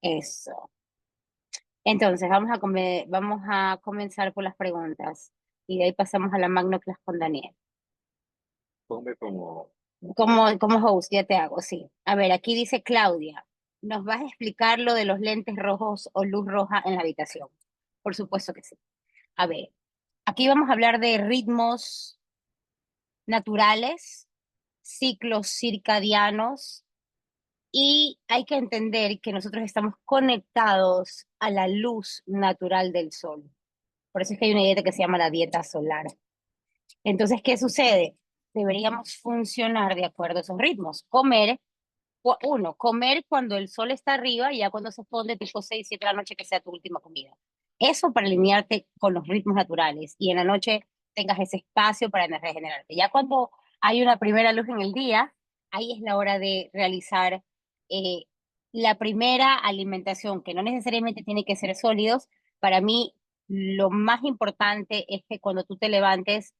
Eso. Entonces, vamos a comenzar por las preguntas. Y de ahí pasamos a la Magno Class con Daniel. Ponme como, Como host, ya te hago, sí. A ver, aquí dice Claudia, ¿nos vas a explicar lo de los lentes rojos o luz roja en la habitación? Por supuesto que sí. A ver, aquí vamos a hablar de ritmos naturales, ciclos circadianos, y hay que entender que nosotros estamos conectados a la luz natural del sol. Por eso es que hay una dieta que se llama la dieta solar. Entonces, ¿qué sucede? Deberíamos funcionar de acuerdo a esos ritmos. Comer cuando el sol está arriba y ya cuando se pone tipo 6 7 de la noche que sea tu última comida. Eso para alinearte con los ritmos naturales y en la noche tengas ese espacio para regenerarte. Ya cuando hay una primera luz en el día, ahí es la hora de realizar eh, la primera alimentación, que no necesariamente tiene que ser sólidos. Para mí, lo más importante es que cuando tú te levantes,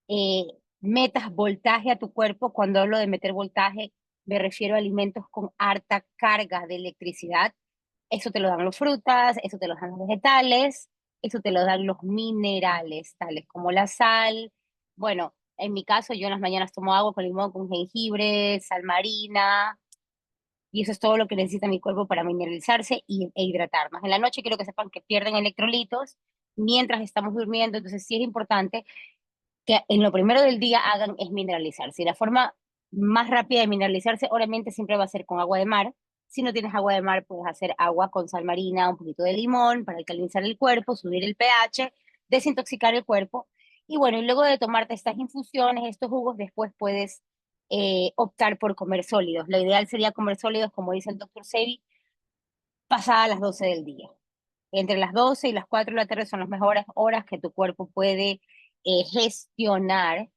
eh, metas voltaje a tu cuerpo. Cuando hablo de meter voltaje, me refiero a alimentos con harta carga de electricidad. Eso te lo dan las frutas, eso te lo dan los vegetales, eso te lo dan los minerales, tales como la sal. Bueno, en mi caso, yo en las mañanas tomo agua con limón, con jengibre, sal marina, y eso es todo lo que necesita mi cuerpo para mineralizarse e hidratar. Más en la noche quiero que sepan que pierden electrolitos mientras estamos durmiendo, entonces sí es importante que en lo primero del día hagan es mineralizarse. Y la forma más rápida de mineralizarse, obviamente, siempre va a ser con agua de mar. Si no tienes agua de mar, puedes hacer agua con sal marina, un poquito de limón para alcalinizar el cuerpo, subir el pH, desintoxicar el cuerpo. Y bueno, y luego de tomarte estas infusiones, estos jugos, después puedes optar por comer sólidos. Lo ideal sería comer sólidos, como dice el doctor Sebi, pasadas las 12 del día. Entre las 12 y las 4 de la tarde son las mejores horas que tu cuerpo puede gestionar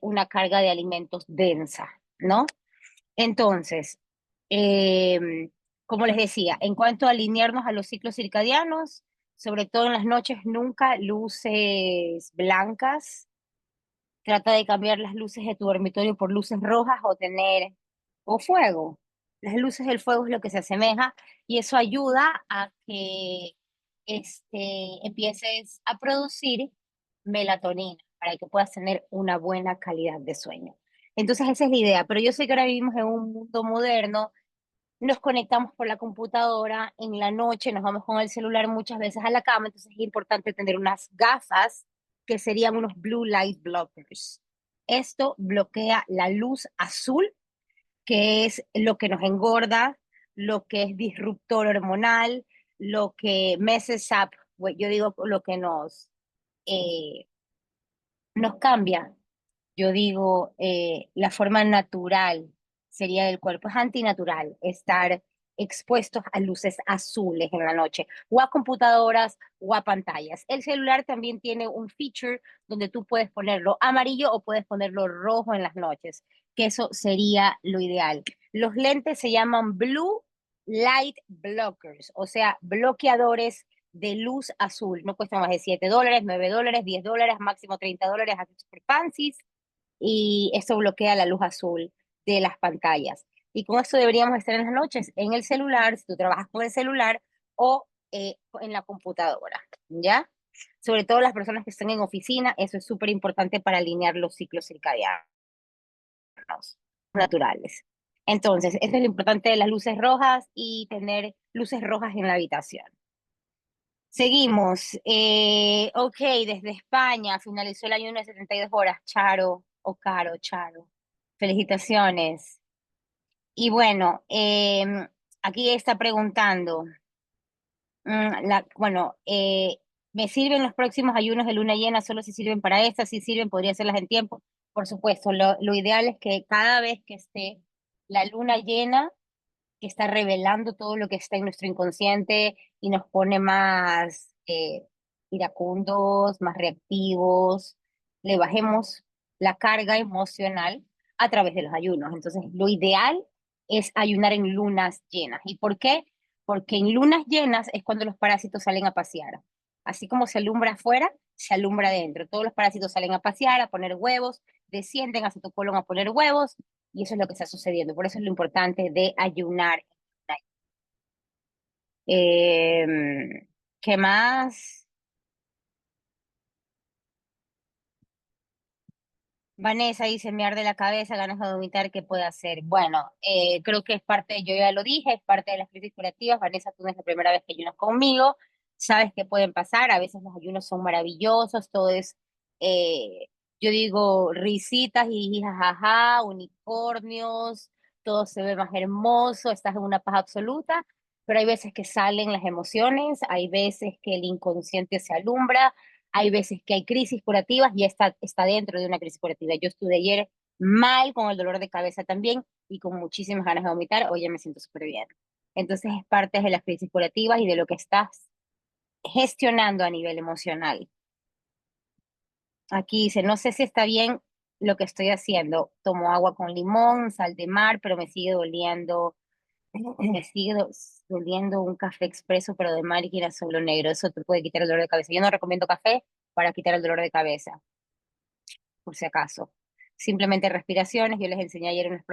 una carga de alimentos densa, ¿no? Entonces, eh, como les decía, en cuanto a alinearnos a los ciclos circadianos, sobre todo en las noches, nunca luces blancas. Trata de cambiar las luces de tu dormitorio por luces rojas o fuego. Las luces del fuego es lo que se asemeja y eso ayuda a que empieces a producir melatonina para que puedas tener una buena calidad de sueño. Entonces esa es la idea, pero yo sé que ahora vivimos en un mundo moderno, nos conectamos por la computadora, en la noche nos vamos con el celular muchas veces a la cama, entonces es importante tener unas gafas que serían unos blue light blockers. Esto bloquea la luz azul, que es lo que nos engorda, lo que es disruptor hormonal, lo que messes up, yo digo lo que eh, nos cambia. Yo digo, la forma natural sería del cuerpo, es antinatural estar expuestos a luces azules en la noche, o a computadoras, o a pantallas. El celular también tiene un feature donde tú puedes ponerlo amarillo o puedes ponerlo rojo en las noches, que eso sería lo ideal. Los lentes se llaman Blue Light Blockers, o sea, bloqueadores de luz azul. No cuestan más de $7, $9, $10, máximo $30, aquí super fancies, y esto bloquea la luz azul de las pantallas. Y con esto deberíamos estar en las noches en el celular, si tú trabajas con el celular o en la computadora, ¿ya? Sobre todo las personas que están en oficina, eso es súper importante para alinear los ciclos circadianos naturales. Entonces, esto es lo importante de las luces rojas y tener luces rojas en la habitación. Seguimos. Ok, desde España finalizó el ayuno de 72 horas. Charo, o Caro, Charo. Felicitaciones. Y bueno, aquí está preguntando, bueno, ¿me sirven los próximos ayunos de luna llena? ¿Solo si sirven para estas? Si sirven, podría hacerlas en tiempo. Por supuesto, lo ideal es que cada vez que esté la luna llena, que está revelando todo lo que está en nuestro inconsciente y nos pone más iracundos, más reactivos, le bajemos la carga emocional a través de los ayunos. Entonces, lo ideal es ayunar en lunas llenas. ¿Y por qué? Porque en lunas llenas es cuando los parásitos salen a pasear. Así como se alumbra afuera, se alumbra adentro. Todos los parásitos salen a pasear, a poner huevos, descienden hacia tu colon a poner huevos, y eso es lo que está sucediendo. Por eso es lo importante de ayunar. ¿Qué más? Vanessa dice, me arde la cabeza, ganas de vomitar, ¿qué puede hacer? Bueno, creo que es parte, yo ya lo dije, es parte de las crisis curativas. Vanessa, tú no es la primera vez que ayunas conmigo, sabes que pueden pasar, a veces los ayunos son maravillosos, todo es, eh, yo digo, risitas y jajaja, unicornios, todo se ve más hermoso, estás en una paz absoluta, pero hay veces que salen las emociones, hay veces que el inconsciente se alumbra, hay veces que hay crisis curativas y está dentro de una crisis curativa. Yo estuve ayer mal con el dolor de cabeza también y con muchísimas ganas de vomitar. Hoy ya me siento súper bien. Entonces es parte de las crisis curativas y de lo que estás gestionando a nivel emocional. Aquí dice, no sé si está bien lo que estoy haciendo. Tomo agua con limón, sal de mar, pero me sigue doliendo. Me sigue doliendo un café expreso, pero de mar y que era solo negro. Eso te puede quitar el dolor de cabeza. Yo no recomiendo café para quitar el dolor de cabeza, por si acaso. Simplemente respiraciones, yo les enseñé ayer unas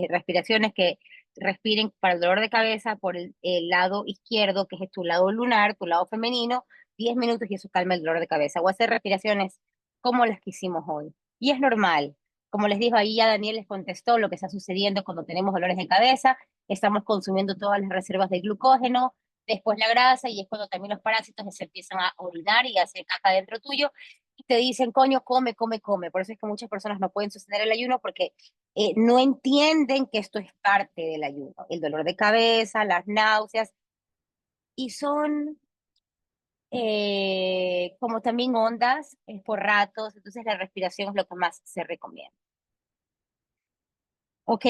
respiraciones que respiren para el dolor de cabeza por el lado izquierdo, que es tu lado lunar, tu lado femenino, 10 minutos y eso calma el dolor de cabeza. O hacer respiraciones como las que hicimos hoy. Y es normal. Como les dijo ahí, ya Daniel les contestó lo que está sucediendo cuando tenemos dolores de cabeza. Estamos consumiendo todas las reservas de glucógeno, después la grasa y es cuando también los parásitos se empiezan a orinar y a hacer caca dentro tuyo y te dicen, coño, come, come, come. Por eso es que muchas personas no pueden sostener el ayuno porque no entienden que esto es parte del ayuno. El dolor de cabeza, las náuseas, y son como también ondas por ratos, entonces la respiración es lo que más se recomienda. Ok,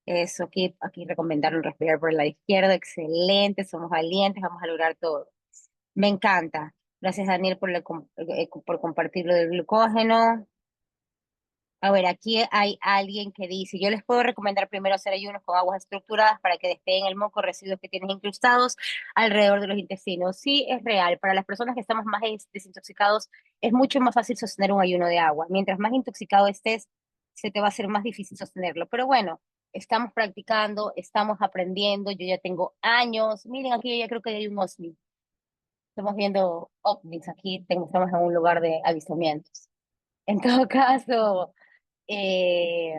eso, aquí recomendaron respirar por el lado izquierdo, excelente, somos valientes, vamos a lograr todo. Me encanta. Gracias, Daniel, por compartir lo del glucógeno. A ver, aquí hay alguien que dice, yo les puedo recomendar primero hacer ayunos con aguas estructuradas para que despeguen el moco, residuos que tienes incrustados alrededor de los intestinos. Sí, es real. Para las personas que estamos más desintoxicados, es mucho más fácil sostener un ayuno de agua. Mientras más intoxicado estés, se te va a hacer más difícil sostenerlo. Pero bueno, estamos practicando, estamos aprendiendo. Yo ya tengo años. Miren, aquí yo ya creo que hay un OSNI. Estamos viendo ovnis. Aquí estamos en un lugar de avistamientos. En todo caso... Eh,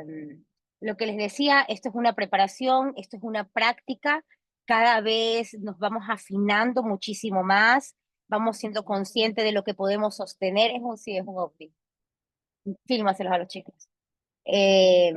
lo que les decía, esto es una preparación, esto es una práctica, cada vez nos vamos afinando muchísimo más, vamos siendo conscientes de lo que podemos sostener, sí, es un ovni, fílmaselos a los chicos. Eh,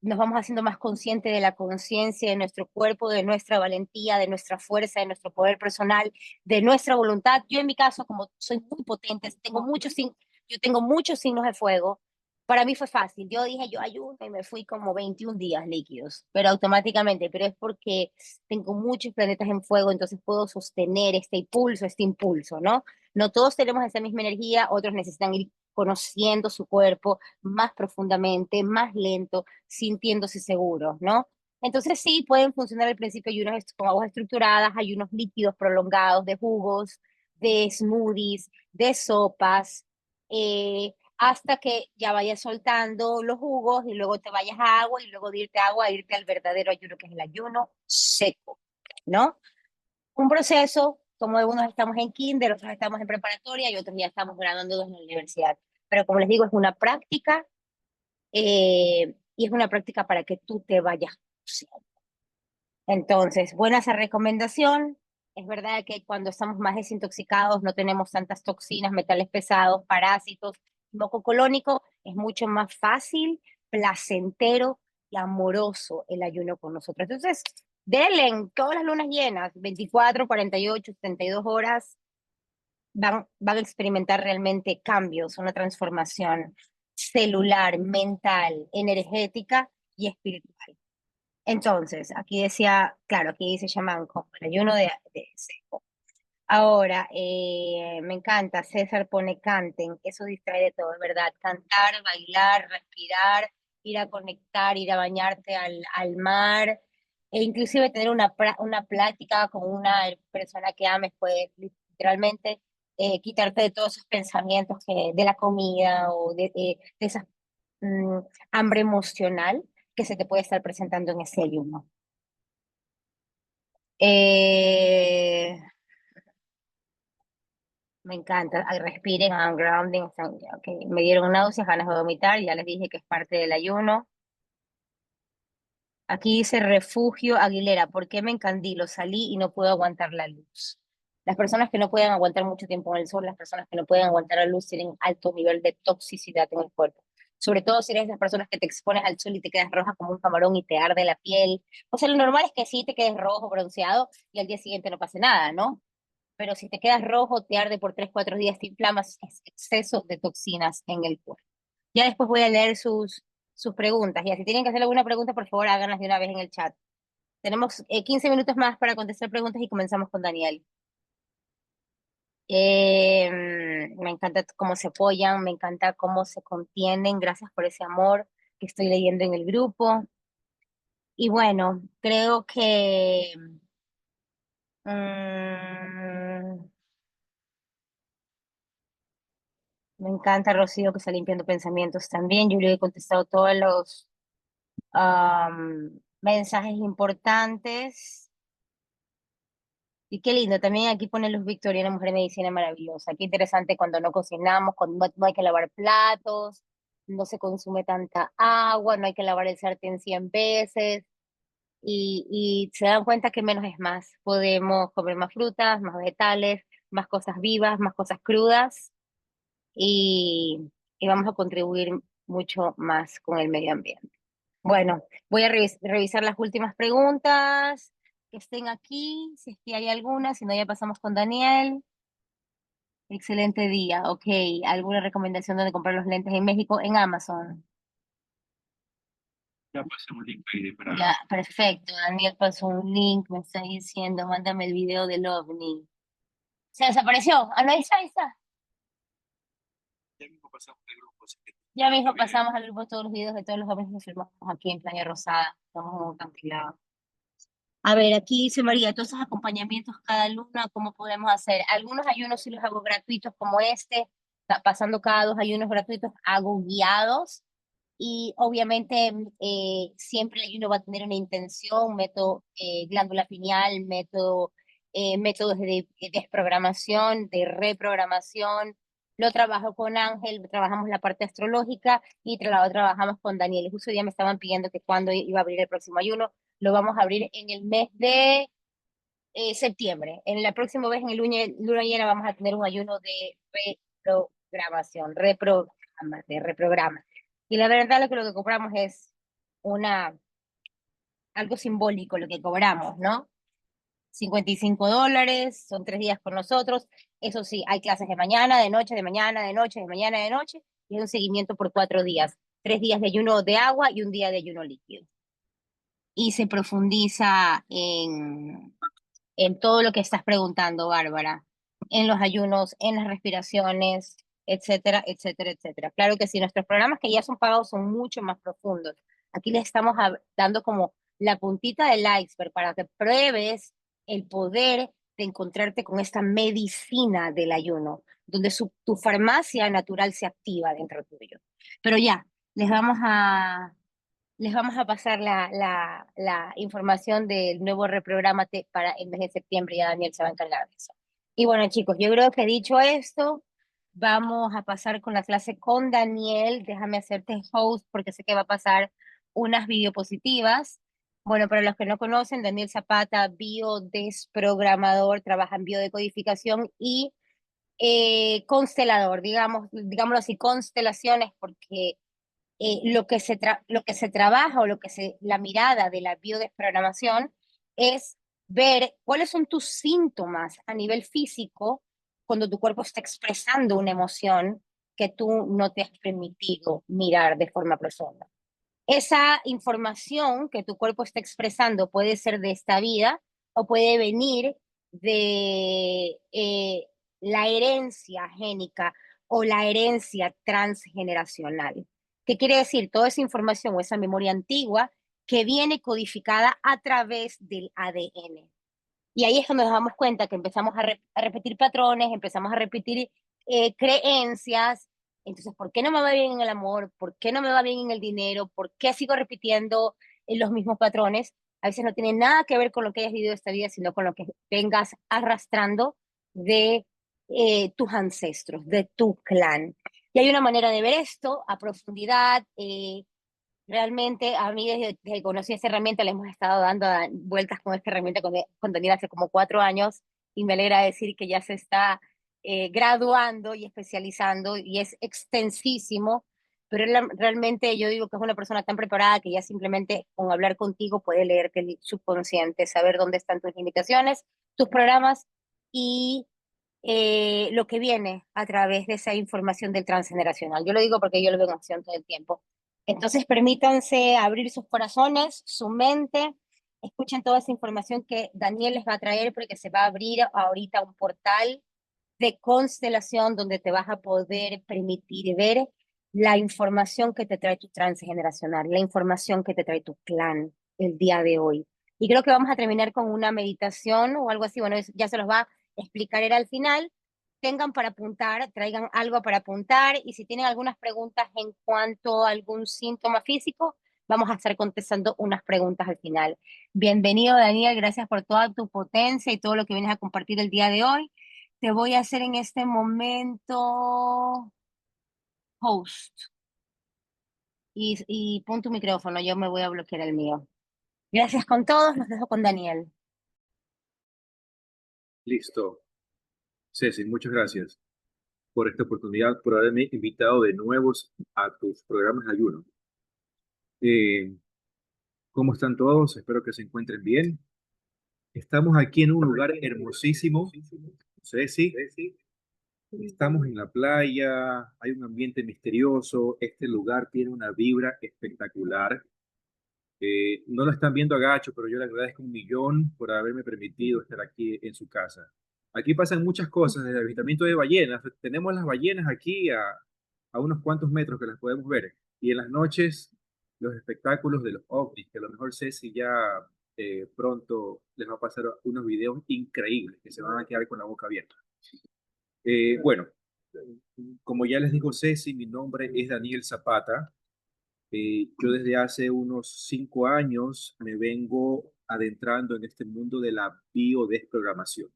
nos vamos haciendo más conscientes de la conciencia de nuestro cuerpo, de nuestra valentía, de nuestra fuerza, de nuestro poder personal, de nuestra voluntad. Yo en mi caso, como soy muy potente, yo tengo muchos signos de fuego. Para mí fue fácil. Yo dije, yo ayuno y me fui como 21 días líquidos, pero automáticamente, pero es porque tengo muchos planetas en fuego, entonces puedo sostener este impulso, ¿no? No todos tenemos esa misma energía, otros necesitan ir conociendo su cuerpo más profundamente, más lento, sintiéndose seguros, ¿no? Entonces sí, pueden funcionar al principio ayunos con aguas estructuradas, ayunos líquidos prolongados de jugos, de smoothies, de sopas, hasta que ya vayas soltando los jugos y luego te vayas a agua y luego de irte a agua, irte al verdadero ayuno, que es el ayuno seco, ¿no? Un proceso, como algunos estamos en kinder, otros estamos en preparatoria y otros ya estamos graduándonos en la universidad. Pero como les digo, es una práctica y es una práctica para que tú te vayas conociendo. Entonces, buena esa recomendación. Es verdad que cuando estamos más desintoxicados no tenemos tantas toxinas, metales pesados, parásitos, moco colónico, es mucho más fácil, placentero y amoroso el ayuno con nosotros. Entonces, denle en todas las lunas llenas, 24, 48, 72 horas, van a experimentar realmente cambios, una transformación celular, mental, energética y espiritual. Entonces, aquí decía, claro, aquí dice chamán, como el ayuno de seco. Ahora, me encanta, César pone canten, eso distrae de todo, ¿verdad? Cantar, bailar, respirar, ir a conectar, ir a bañarte al mar, e inclusive tener una plática con una persona que ames puede literalmente quitarte de todos esos pensamientos de la comida o de esa mm, hambre emocional que se te puede estar presentando en ese ayuno. Eh, Me encanta. Ay, respiren, I'm grounding. Okay. Me dieron náuseas, ganas de vomitar. Ya les dije que es parte del ayuno. Aquí dice Refugio Aguilera. ¿Por qué me encandilo? Salí y no puedo aguantar la luz. Las personas que no pueden aguantar mucho tiempo en el sol, las personas que no pueden aguantar la luz tienen alto nivel de toxicidad en el cuerpo. Sobre todo si eres de las personas que te expones al sol y te quedas roja como un camarón y te arde la piel. O sea, lo normal es que sí te quedes rojo, bronceado y al día siguiente no pase nada, ¿no? Pero si te quedas rojo, te arde por 3, 4 días, te inflamas, es exceso de toxinas en el cuerpo. Ya después voy a leer sus preguntas. Ya, si tienen que hacer alguna pregunta, por favor, háganlas de una vez en el chat. Tenemos 15 minutos más para contestar preguntas y comenzamos con Daniel. Me encanta cómo se apoyan, me encanta cómo se contienen. Gracias por ese amor que estoy leyendo en el grupo. Y bueno, creo que mm, me encanta Rocío que está limpiando pensamientos también. Yo le he contestado todos los mensajes importantes. Y qué lindo, también aquí pone Luz Victoria, una mujer de medicina maravillosa. Qué interesante cuando no cocinamos, cuando no hay que lavar platos, no se consume tanta agua, no hay que lavar el sartén 100 veces. Y se dan cuenta que menos es más. Podemos comer más frutas, más vegetales, más cosas vivas, más cosas crudas y, y vamos a contribuir mucho más con el medio ambiente. Bueno, voy a revisar las últimas preguntas que estén aquí, si es que hay alguna, si no ya pasamos con Daniel. Excelente día, ok. ¿Alguna recomendación donde comprar los lentes en México? En Amazon. Ya pasemos link ahí para. Ya, perfecto. Daniel pasó un link, me está diciendo, mándame el video del OVNI. ¿Se desapareció? Ah, no, ahí está, ahí está. Ya mismo pasamos el grupo, así que Ya mismo también. pasamos al grupo todos los videos de todos los ovnis que filmamos aquí en Playa Rosada. Estamos en un acantilado. A ver, aquí dice María, todos esos acompañamientos cada luna, ¿cómo podemos hacer? Algunos ayunos sí los hago gratuitos como este, pasando cada 2 ayunos gratuitos, hago guiados y obviamente siempre el ayuno va a tener una intención, método glándula pineal, métodos de desprogramación, de reprogramación. Lo trabajo con Ángel, trabajamos la parte astrológica y trabajamos con Daniel. Justo hoy día me estaban pidiendo que cuando iba a abrir el próximo ayuno lo vamos a abrir en el mes de septiembre. En la próxima vez, en el luna llena, vamos a tener un ayuno de reprogramación, de reprograma. Y la verdad, lo que cobramos es una, algo simbólico, lo que cobramos, ¿no? $55, son 3 días con nosotros. Eso sí, hay clases de mañana, de noche, de mañana, de noche, de mañana, de noche, y hay un seguimiento por 4 días. 3 días de ayuno de agua y un día de ayuno líquido. Y se profundiza en todo lo que estás preguntando, Bárbara, en los ayunos, en las respiraciones, etcétera, etcétera, etcétera. Claro que sí, nuestros programas que ya son pagados son mucho más profundos. Aquí les estamos dando como la puntita del iceberg para que pruebes el poder de encontrarte con esta medicina del ayuno, donde tu farmacia natural se activa dentro tuyo. Pero ya, les vamos a pasar la información del nuevo reprográmate para el mes de septiembre. Ya Daniel se va a encargar de eso. Y bueno, chicos, yo creo que dicho esto, vamos a pasar con la clase con Daniel. Déjame hacerte host porque sé que va a pasar unas videopositivas. Bueno, para los que no conocen, Daniel Zapata, biodesprogramador, trabaja en biodecodificación y constelador, digámoslo así, constelaciones, porque lo que se trabaja o la mirada de la biodesprogramación es ver cuáles son tus síntomas a nivel físico cuando tu cuerpo está expresando una emoción que tú no te has permitido mirar de forma profunda. Esa información que tu cuerpo está expresando puede ser de esta vida o puede venir de la herencia génica o la herencia transgeneracional. ¿Qué quiere decir? Toda esa información o esa memoria antigua que viene codificada a través del ADN. Y ahí es cuando nos damos cuenta que empezamos a repetir patrones, empezamos a repetir creencias. Entonces, ¿por qué no me va bien en el amor? ¿Por qué no me va bien en el dinero? ¿Por qué sigo repitiendo los mismos patrones? A veces no tiene nada que ver con lo que hayas vivido esta vida, sino con lo que vengas arrastrando de tus ancestros, de tu clan. Y hay una manera de ver esto a profundidad. Realmente a mí desde que conocí esta herramienta le hemos estado dando vueltas con esta herramienta con Daniel hace como 4 años y me alegra decir que ya se está graduando y especializando y es extensísimo, pero realmente yo digo que es una persona tan preparada que ya simplemente con hablar contigo puede leerte el subconsciente, saber dónde están tus limitaciones, tus programas y lo que viene a través de esa información del transgeneracional. Yo lo digo porque yo lo veo en acción todo el tiempo. Entonces, permítanse abrir sus corazones, su mente, escuchen toda esa información que Daniel les va a traer porque se va a abrir ahorita un portal de constelación donde te vas a poder permitir ver la información que te trae tu transgeneracional, la información que te trae tu clan el día de hoy. Y creo que vamos a terminar con una meditación o algo así. Bueno, ya se los va a explicar él al final. Tengan para apuntar, traigan algo para apuntar y si tienen algunas preguntas en cuanto a algún síntoma físico, vamos a estar contestando unas preguntas al final. Bienvenido, Daniel, gracias por toda tu potencia y todo lo que vienes a compartir el día de hoy. Te voy a hacer en este momento host y pon tu micrófono, yo me voy a bloquear el mío. Gracias con todos, los dejo con Daniel. Listo. Ceci, muchas gracias por esta oportunidad, por haberme invitado de nuevo a tus programas de ayuno. Eh, ¿Cómo están todos? Espero que se encuentren bien. Estamos aquí en un lugar hermosísimo. Ceci, estamos en la playa, hay un ambiente misterioso. Este lugar tiene una vibra espectacular. No lo están viendo a Gacho, pero yo le agradezco un millón por haberme permitido estar aquí en su casa. Aquí pasan muchas cosas, desde el avistamiento de ballenas. Tenemos las ballenas aquí a unos cuantos metros que las podemos ver. Y en las noches, los espectáculos de los ovnis, que a lo mejor Ceci ya pronto les va a pasar unos videos increíbles que se van a quedar con la boca abierta. Bueno, como ya les digo Ceci, mi nombre es Daniel Zapata. Yo desde hace unos 5 años me vengo adentrando en este mundo de la biodesprogramación.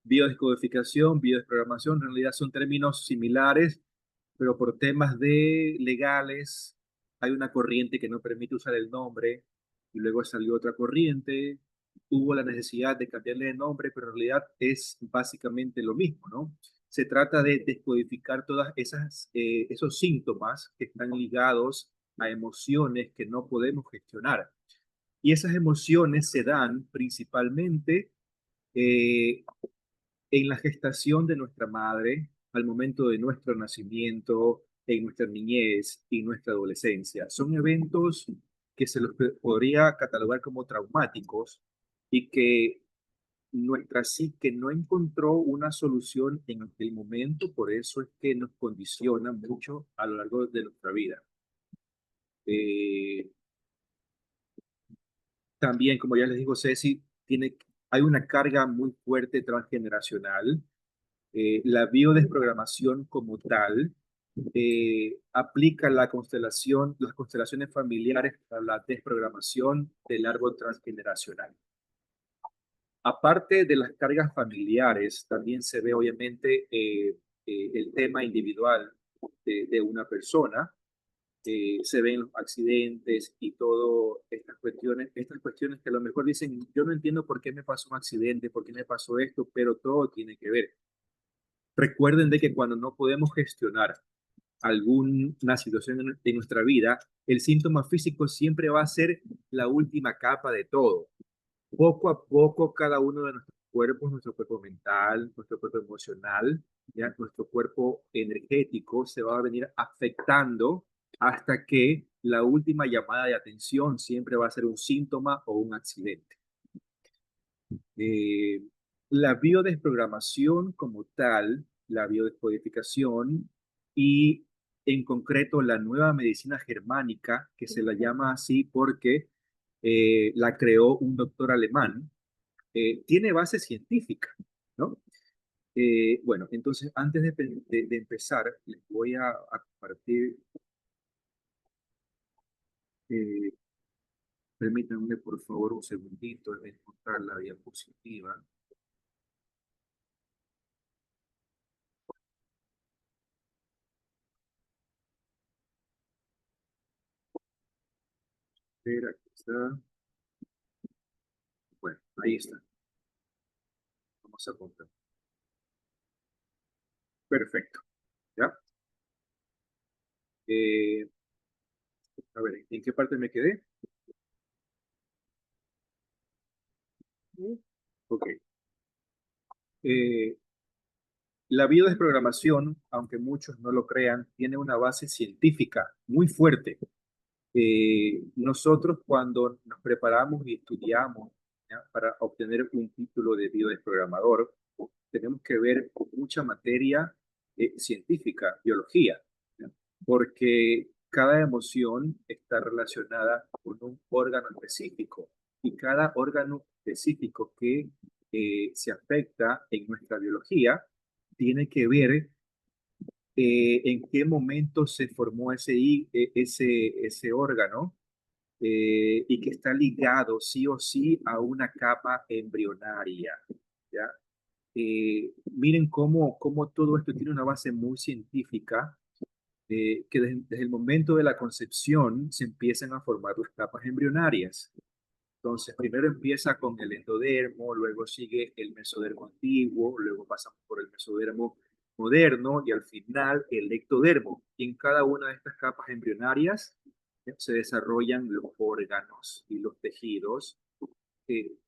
Biodescodificación, biodesprogramación, en realidad son términos similares, pero por temas de legales hay una corriente que no permite usar el nombre y luego salió otra corriente, hubo la necesidad de cambiarle de nombre, pero en realidad es básicamente lo mismo, ¿no? Se trata de descodificar todas esos síntomas que están ligados a emociones que no podemos gestionar. Y esas emociones se dan principalmente eh, en la gestación de nuestra madre, al momento de nuestro nacimiento, en nuestra niñez y nuestra adolescencia. Son eventos que se los podría catalogar como traumáticos y que nuestra psique no encontró una solución en aquel momento, por eso es que nos condiciona mucho a lo largo de nuestra vida. Eh, También, como ya les digo, Ceci, hay una carga muy fuerte transgeneracional. La biodesprogramación como tal aplica las constelaciones familiares para la desprogramación del árbol transgeneracional. Aparte de las cargas familiares, también se ve obviamente el tema individual de una persona. Se ven los accidentes y todo estas cuestiones que a lo mejor dicen, yo no entiendo por qué me pasó un accidente, por qué me pasó esto, pero todo tiene que ver. Recuerden de que cuando no podemos gestionar alguna situación en nuestra vida, el síntoma físico siempre va a ser la última capa de todo. Poco a poco, cada uno de nuestros cuerpos, nuestro cuerpo mental, nuestro cuerpo emocional, ya nuestro cuerpo energético se va a venir afectando hasta que la última llamada de atención siempre va a ser un síntoma o un accidente. Eh, la biodesprogramación como tal, la biodescodificación y en concreto la nueva medicina germánica, que se la llama así porque la creó un doctor alemán, tiene base científica, ¿no? Bueno, entonces antes de empezar, les voy a compartir eh, Permítanme, por favor, un segundito de encontrar la diapositiva. Espera, aquí está. Bueno, ahí está. Vamos a apuntar. Perfecto. ¿Ya? Eh, a ver, ¿en qué parte me quedé? Ok. Eh, la biodesprogramación, aunque muchos no lo crean, tiene una base científica muy fuerte. Nosotros cuando nos preparamos y estudiamos, ¿ya?, para obtener un título de biodesprogramador, tenemos que ver mucha materia científica, biología, ¿ya?, porque cada emoción está relacionada con un órgano específico y cada órgano específico que se afecta en nuestra biología tiene que ver en qué momento se formó ese órgano, y que está ligado sí o sí a una capa embrionaria, ¿ya? Miren cómo todo esto tiene una base muy científica, que desde el momento de la concepción se empiezan a formar las capas embrionarias. Entonces, primero empieza con el endodermo, luego sigue el mesodermo antiguo, luego pasamos por el mesodermo moderno y al final el ectodermo. Y en cada una de estas capas embrionarias se desarrollan los órganos y los tejidos que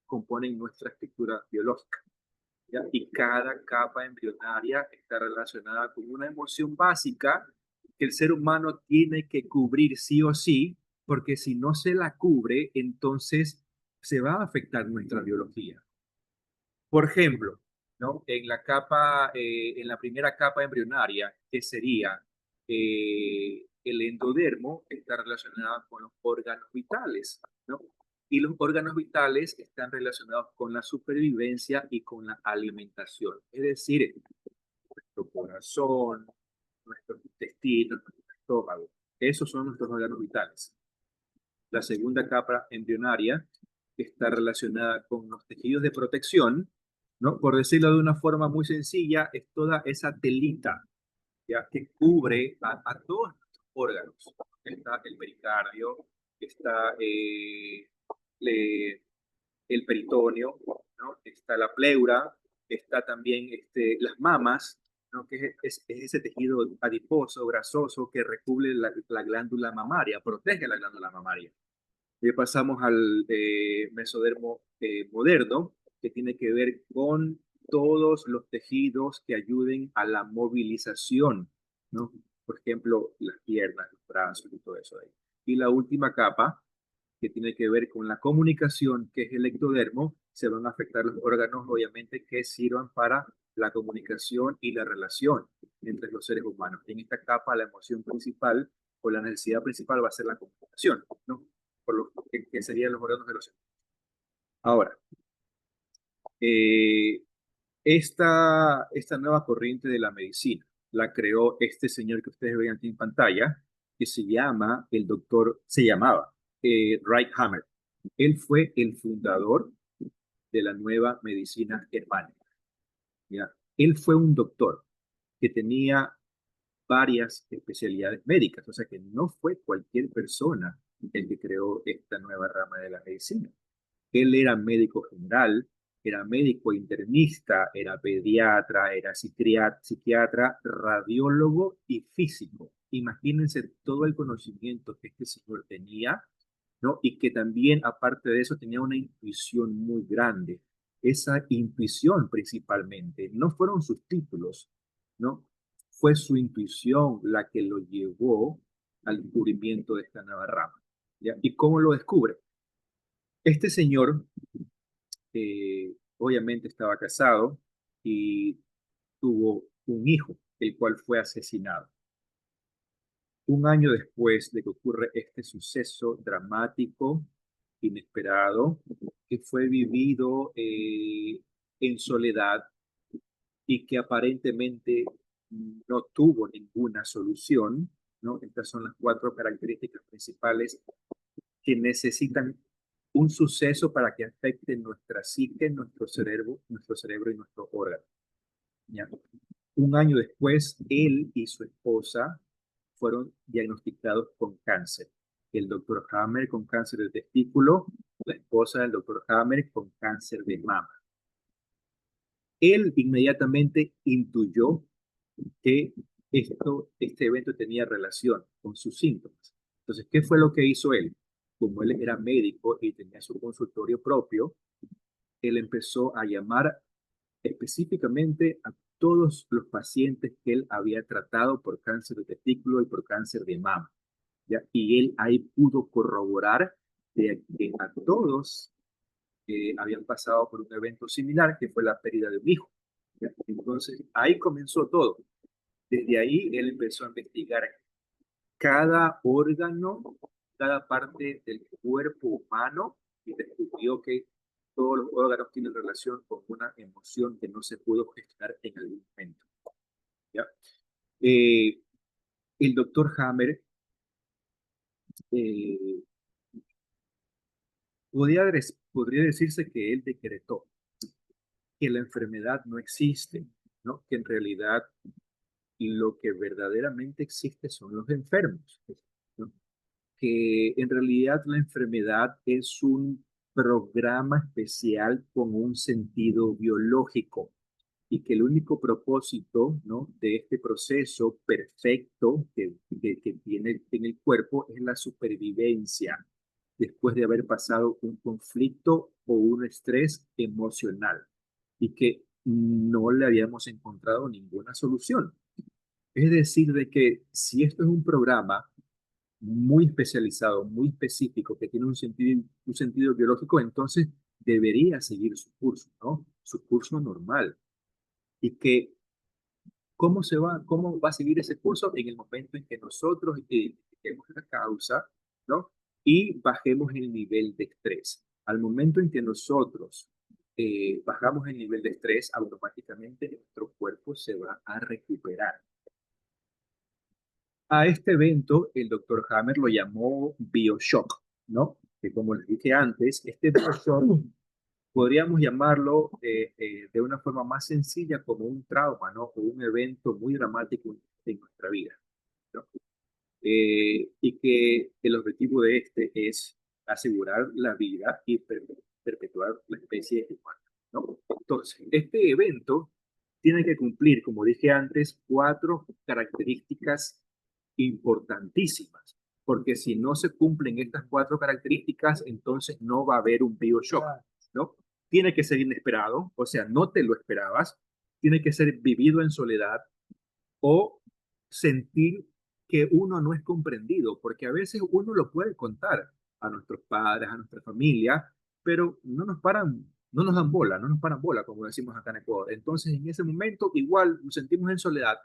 componen nuestra estructura biológica, ¿ya? Y cada capa embrionaria está relacionada con una emoción básica que el ser humano tiene que cubrir sí o sí, porque si no se la cubre, entonces se va a afectar nuestra biología. Por ejemplo, ¿no? En la primera capa embrionaria, que sería el endodermo, está relacionado con los órganos vitales, ¿no? Y los órganos vitales están relacionados con la supervivencia y con la alimentación. Es decir, nuestro corazón, nuestros intestinos, nuestro estómago. Esos son nuestros órganos vitales. La segunda capa embrionaria está relacionada con los tejidos de protección, ¿no? Por decirlo de una forma muy sencilla, es toda esa telita, ¿ya?, que cubre a todos nuestros órganos. Está el pericardio, está el peritoneo, ¿no? Está la pleura, está también las mamas, ¿no?, que es ese tejido adiposo, grasoso, que recubre la glándula mamaria, protege la glándula mamaria. Y pasamos al mesodermo moderno, que tiene que ver con todos los tejidos que ayuden a la movilización, ¿no? Por ejemplo, las piernas, los brazos y todo eso de ahí. Y la última capa, que tiene que ver con la comunicación, que es el ectodermo, se van a afectar los órganos, obviamente, que sirvan para la comunicación y la relación entre los seres humanos. En esta capa, la emoción principal o la necesidad principal va a ser la comunicación, ¿no? Por lo que serían los órganos de los seres. Ahora, eh, esta nueva corriente de la medicina la creó este señor que ustedes ven aquí en pantalla, que se llamaba Wright Hammer. Él fue el fundador de la nueva medicina germánica, ¿ya? Él fue un doctor que tenía varias especialidades médicas, o sea que no fue cualquier persona el que creó esta nueva rama de la medicina. Él era médico general, era médico internista, era pediatra, era psiquiatra, radiólogo y físico. Imagínense todo el conocimiento que este señor tenía, ¿no? Y que también, aparte de eso, tenía una intuición muy grande. Esa intuición principalmente, no fueron sus títulos, ¿no? Fue su intuición la que lo llevó al descubrimiento de esta nueva rama, ¿ya? ¿Y cómo lo descubre? Este señor obviamente estaba casado y tuvo un hijo, el cual fue asesinado. Un año después de que ocurre este suceso dramático, inesperado, que fue vivido en soledad y que aparentemente no tuvo ninguna solución, ¿no? Estas son las cuatro características principales que necesitan un suceso para que afecte nuestra psique, nuestro cerebro y nuestro órgano. ¿Ya? Un año después, él y su esposa fueron diagnosticados con cáncer. El doctor Hammer con cáncer de testículo, la esposa del doctor Hammer con cáncer de mama. Él inmediatamente intuyó que este evento tenía relación con sus síntomas. Entonces, ¿qué fue lo que hizo él? Como él era médico y tenía su consultorio propio, él empezó a llamar específicamente a todos los pacientes que él había tratado por cáncer de testículo y por cáncer de mama, ¿ya? Y él ahí pudo corroborar de que a todos habían pasado por un evento similar, que fue la pérdida de un hijo, ¿ya? Entonces, ahí comenzó todo. Desde ahí él empezó a investigar cada órgano, cada parte del cuerpo humano y descubrió que todos los órganos tienen relación con una emoción que no se pudo gestionar en algún momento. ¿Ya? Eh, el doctor Hammer eh, podría decirse que él decretó que la enfermedad no existe, ¿no? Que en realidad lo que verdaderamente existe son los enfermos, ¿no? Que en realidad la enfermedad es un programa especial con un sentido biológico y que el único propósito, ¿no?, de este proceso perfecto que tiene en el cuerpo es la supervivencia después de haber pasado un conflicto o un estrés emocional y que no le habíamos encontrado ninguna solución. Es decir, de que si esto es un programa muy especializado, muy específico, que tiene un sentido biológico, entonces debería seguir su curso, ¿no? Su curso normal. Y que, cómo va a seguir ese curso en el momento en que nosotros identifiquemos la causa, ¿no? Y bajemos el nivel de estrés. Al momento en que nosotros bajamos el nivel de estrés, automáticamente nuestro cuerpo se va a recuperar. A este evento, el doctor Hammer lo llamó BioShock, ¿no? Que como les dije antes, este BioShock podríamos llamarlo de una forma más sencilla como un trauma, ¿no? O un evento muy dramático en nuestra vida, ¿no? Y que el objetivo de este es asegurar la vida y perpetuar la especie humana, ¿no? Entonces, este evento tiene que cumplir, como dije antes, 4 características importantísimas, porque si no se cumplen estas 4 características, entonces no va a haber un BioShock, ¿no? Tiene que ser inesperado, o sea, no te lo esperabas, tiene que ser vivido en soledad o sentir que uno no es comprendido, porque a veces uno lo puede contar a nuestros padres, a nuestra familia, pero no nos dan bola, no nos paran bola, como decimos acá en Ecuador. Entonces, en ese momento, igual nos sentimos en soledad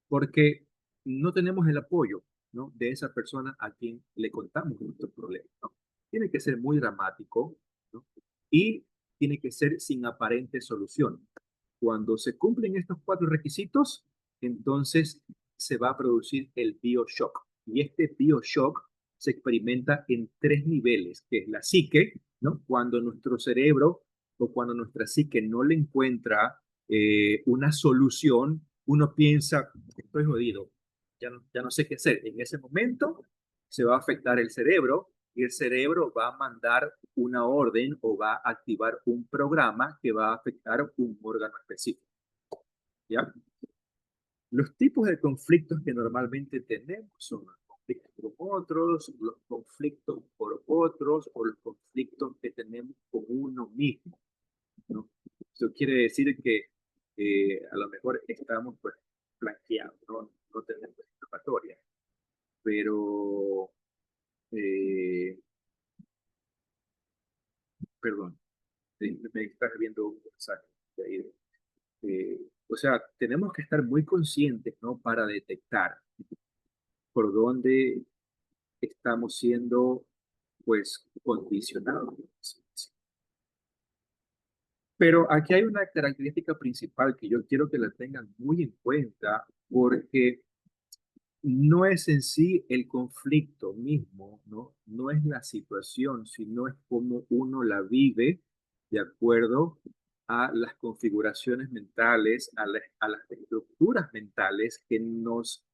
porque no tenemos el apoyo, ¿no?, de esa persona a quien le contamos nuestros problemas, ¿no? Tiene que ser muy dramático, ¿no? Y tiene que ser sin aparente solución. Cuando se cumplen estos 4 requisitos, entonces se va a producir el BioShock. Y este BioShock se experimenta en 3 niveles, que es la psique, ¿no? Cuando nuestro cerebro o cuando nuestra psique no le encuentra una solución, uno piensa, estoy jodido, ya no sé qué hacer. En ese momento se va a afectar el cerebro y el cerebro va a mandar una orden o va a activar un programa que va a afectar un órgano específico, ¿ya? Los tipos de conflictos que normalmente tenemos son los conflictos con otros, los conflictos por otros o los conflictos que tenemos con uno mismo, ¿no? Eso quiere decir que a lo mejor estamos pues blanqueados, ¿no? No tenemos escapatoria, pero, eh, perdón, me estás viendo un mensaje de ahí. O sea, tenemos que estar muy conscientes, ¿no?, para detectar por dónde estamos siendo, pues, condicionados. Pero aquí hay una característica principal que yo quiero que la tengan muy en cuenta, porque no es en sí el conflicto mismo, ¿no? No es la situación, sino es cómo uno la vive de acuerdo a las configuraciones mentales, a las estructuras mentales que nos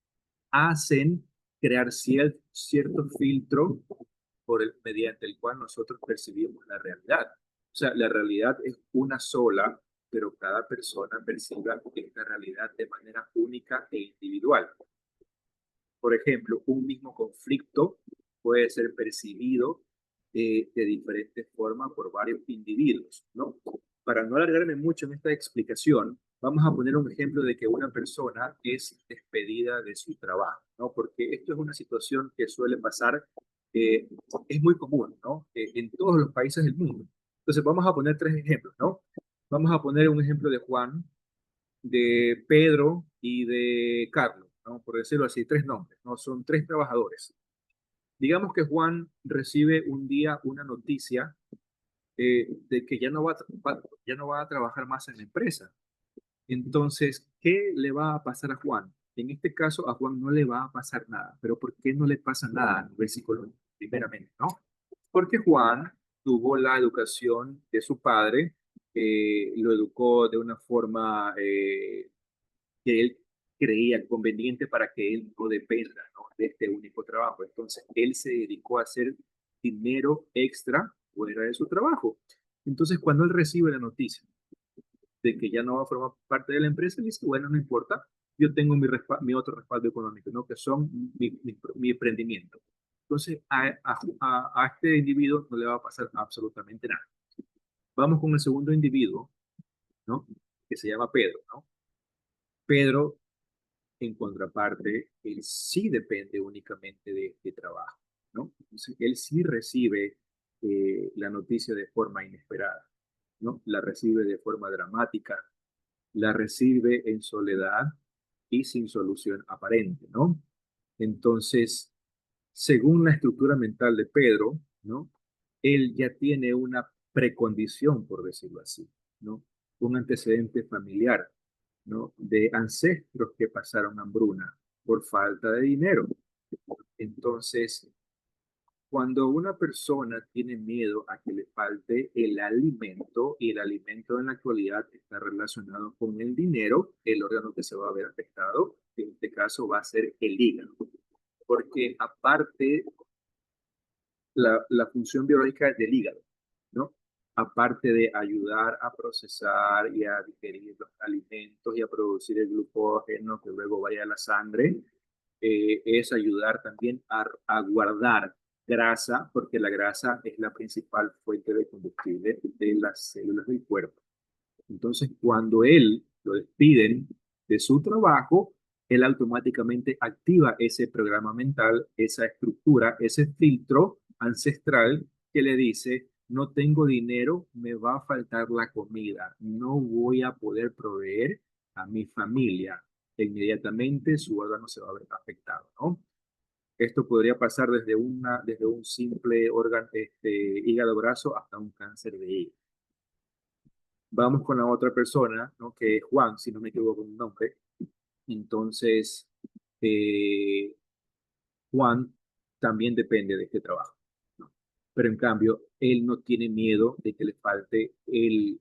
hacen crear cierto filtro mediante el cual nosotros percibimos la realidad. O sea, la realidad es una sola, pero cada persona percibe esta realidad de manera única e individual. Por ejemplo, un mismo conflicto puede ser percibido de diferentes formas por varios individuos, ¿no? Para no alargarme mucho en esta explicación, vamos a poner un ejemplo de que una persona es despedida de su trabajo, ¿no? Porque esto es una situación que suele pasar, eh, es muy común, ¿no? En todos los países del mundo. Entonces, vamos a poner tres ejemplos, ¿no? Vamos a poner un ejemplo de Juan, de Pedro y de Carlos, ¿no? Por decirlo así, tres nombres, ¿no? Son tres trabajadores. Digamos que Juan recibe un día una noticia de que ya no va a trabajar más en la empresa. Entonces, ¿qué le va a pasar a Juan? En este caso, a Juan no le va a pasar nada. ¿Pero por qué no le pasa nada a nivel psicológico? Primeramente, ¿no? Porque Juan tuvo la educación de su padre, lo educó de una forma que él creía conveniente para que él no dependa, ¿no? De este único trabajo. Entonces, él se dedicó a hacer dinero extra fuera de su trabajo. Entonces, cuando él recibe la noticia de que ya no va a formar parte de la empresa, él dice, bueno, no importa, yo tengo mi otro respaldo económico, ¿no? Que son mi emprendimiento. Entonces, a este individuo no le va a pasar absolutamente nada. Vamos con el segundo individuo, ¿no? Que se llama Pedro, ¿no? Pedro, en contraparte, él sí depende únicamente de este trabajo, ¿no? Entonces, él sí recibe la noticia de forma inesperada, ¿no? La recibe de forma dramática, la recibe en soledad y sin solución aparente, ¿no? Entonces, según la estructura mental de Pedro, ¿no? Él ya tiene una precondición, por decirlo así, ¿no? Un antecedente familiar, ¿no? De ancestros que pasaron hambruna por falta de dinero. Entonces, cuando una persona tiene miedo a que le falte el alimento, y el alimento en la actualidad está relacionado con el dinero, el órgano que se va a ver afectado, en este caso va a ser el hígado. Porque aparte, la función biológica del hígado, ¿no? Aparte de ayudar a procesar y a digerir los alimentos y a producir el glucógeno que luego vaya a la sangre, es ayudar también a guardar grasa, porque la grasa es la principal fuente de combustible de las células del cuerpo. Entonces, cuando él lo despiden de su trabajo, él automáticamente activa ese programa mental, esa estructura, ese filtro ancestral que le dice, no tengo dinero, me va a faltar la comida, no voy a poder proveer a mi familia. E inmediatamente su órgano se va a ver afectado, ¿no? Esto podría pasar desde un simple órgano, hígado graso hasta un cáncer de hígado. Vamos con la otra persona, ¿no? Que es Juan, si no me equivoco en el nombre. Entonces, eh, Juan también depende de este trabajo, ¿no? Pero en cambio, él no tiene miedo de que le falte el,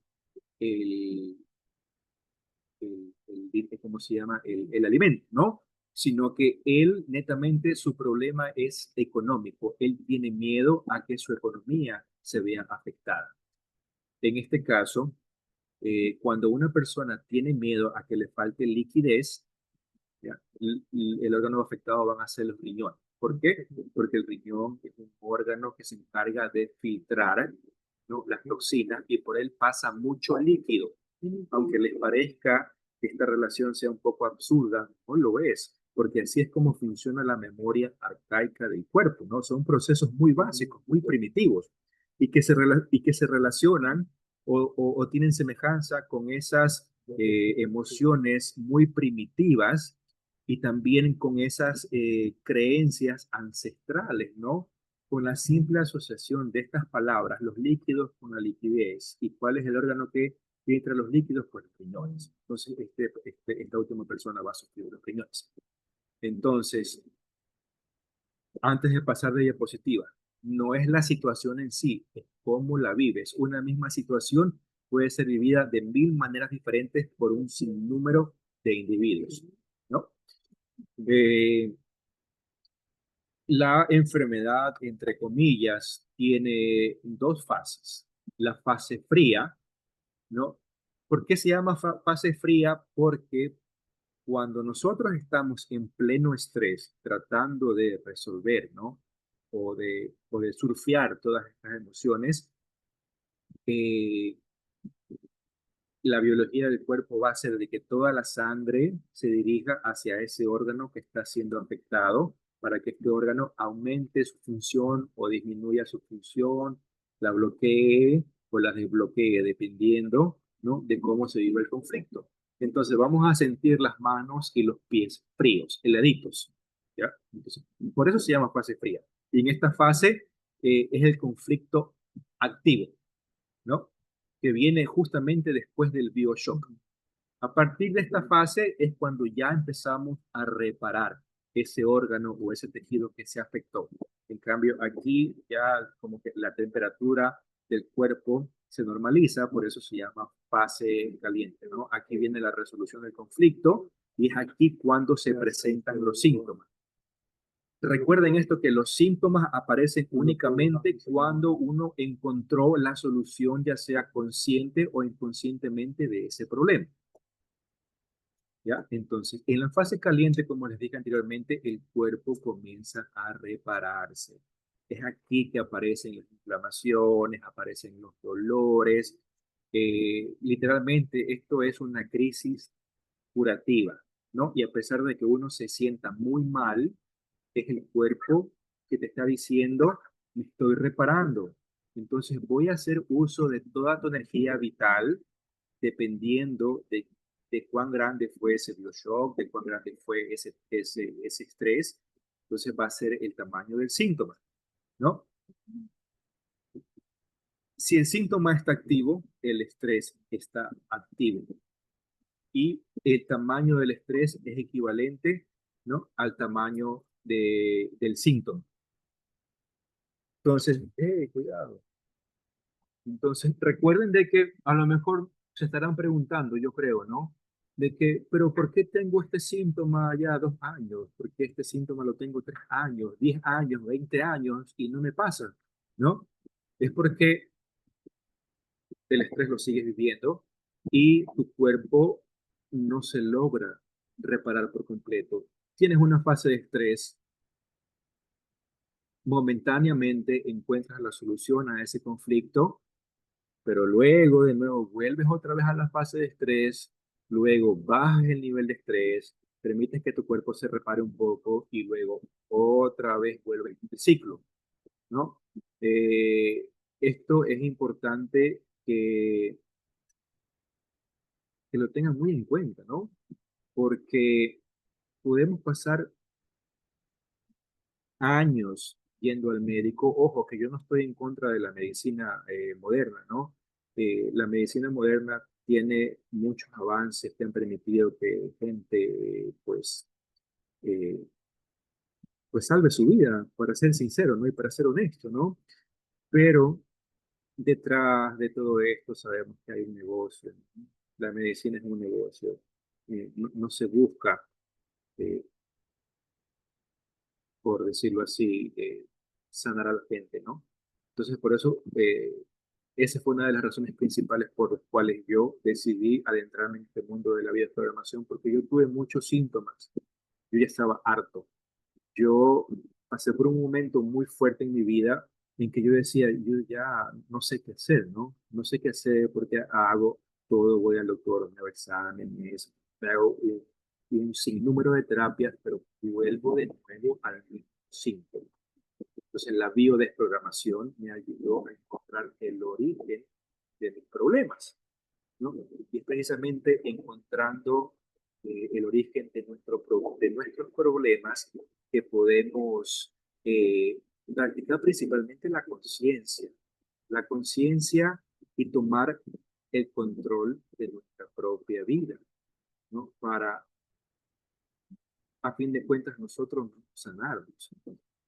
¿cómo se llama? El alimento, ¿no? Sino que él, netamente, su problema es económico. Él tiene miedo a que su economía se vea afectada. En este caso, cuando una persona tiene miedo a que le falte liquidez, ¿ya? El órgano afectado van a ser los riñones. ¿Por qué? Porque el riñón es un órgano que se encarga de filtrar, ¿no? Las toxinas, y por él pasa mucho líquido. Aunque les parezca que esta relación sea un poco absurda, no lo es, porque así es como funciona la memoria arcaica del cuerpo, ¿no? Son procesos muy básicos, muy primitivos, y que se relacionan o tienen semejanza con esas emociones muy primitivas, y también con esas creencias ancestrales, ¿no? Con la simple asociación de estas palabras, los líquidos con la liquidez, y cuál es el órgano que filtra los líquidos, pues los riñones. Entonces, esta última persona va a sufrir los riñones. Entonces, antes de pasar de diapositiva, no es la situación en sí, es cómo la vives. Una misma situación puede ser vivida de mil maneras diferentes por un sinnúmero de individuos, ¿no? Eh, la enfermedad, entre comillas, tiene dos fases. La fase fría, ¿no? ¿Por qué se llama fase fría? Porque cuando nosotros estamos en pleno estrés, tratando de resolver, ¿no? O de surfear todas estas emociones, eh, la biología del cuerpo va a ser de que toda la sangre se dirija hacia ese órgano que está siendo afectado para que este órgano aumente su función o disminuya su función, la bloquee o la desbloquee, dependiendo, ¿no? de cómo se vive el conflicto. Entonces vamos a sentir las manos y los pies fríos, heladitos, ¿ya? Entonces, por eso se llama fase fría. Y en esta fase es el conflicto activo, ¿no? Que viene justamente después del BioShock. A partir de esta fase es cuando ya empezamos a reparar ese órgano o ese tejido que se afectó. En cambio, aquí ya como que la temperatura del cuerpo se normaliza, por eso se llama fase caliente, ¿no? Aquí viene la resolución del conflicto y es aquí cuando se presentan los síntomas. Recuerden esto, que los síntomas aparecen únicamente cuando uno encontró la solución, ya sea consciente o inconscientemente, de ese problema. ¿Ya? Entonces, en la fase caliente, como les dije anteriormente, el cuerpo comienza a repararse. Es aquí que aparecen las inflamaciones, aparecen los dolores. Literalmente, esto es una crisis curativa, ¿no? Y a pesar de que uno se sienta muy mal, es el cuerpo que te está diciendo, me estoy reparando. Entonces voy a hacer uso de toda tu energía vital dependiendo de cuán grande fue ese bioshock, de cuán grande fue ese estrés. Entonces va a ser el tamaño del síntoma, ¿no? Si el síntoma está activo, el estrés está activo. Y el tamaño del estrés es equivalente, ¿no? al tamaño del síntoma. Entonces, cuidado. Entonces, recuerden de que a lo mejor se estarán preguntando, yo creo, ¿no? De que, pero ¿por qué tengo este síntoma ya 2 años? ¿Por qué este síntoma lo tengo 3 años, 10 años, 20 años y no me pasa? ¿No? Es porque el estrés lo sigues viviendo y tu cuerpo no se logra reparar por completo. Tienes una fase de estrés, momentáneamente encuentras la solución a ese conflicto, pero luego de nuevo vuelves otra vez a la fase de estrés, luego bajas el nivel de estrés, permites que tu cuerpo se repare un poco y luego otra vez vuelve el ciclo, ¿no? Eh, Esto es importante que lo tengan muy en cuenta, ¿no? Porque podemos pasar años yendo al médico. Ojo, que yo no estoy en contra de la medicina moderna, ¿no? La medicina moderna tiene muchos avances que han permitido que gente, eh, pues salve su vida, para ser sincero, ¿no? Y para ser honesto, ¿no? Pero detrás de todo esto sabemos que hay un negocio, ¿no? La medicina es un negocio. No se busca, eh, por decirlo así, sanar a la gente, ¿no? Entonces, por eso, esa fue una de las razones principales por las cuales yo decidí adentrarme en este mundo de la bioprogramación, porque yo tuve muchos síntomas. Yo ya estaba harto. Yo pasé por un momento muy fuerte en mi vida en que yo decía, yo ya no sé qué hacer, ¿no? No sé qué hacer porque hago todo, voy al doctor, me hago exámenes, me hago un sinnúmero de terapias, pero vuelvo de nuevo al mismo síntoma. Entonces, la biodesprogramación me ayudó a encontrar el origen de mis problemas, ¿no? Y es precisamente encontrando el origen de nuestros problemas que podemos practicar principalmente la conciencia y tomar el control de nuestra propia vida, ¿no? Para a fin de cuentas nosotros no sanarnos.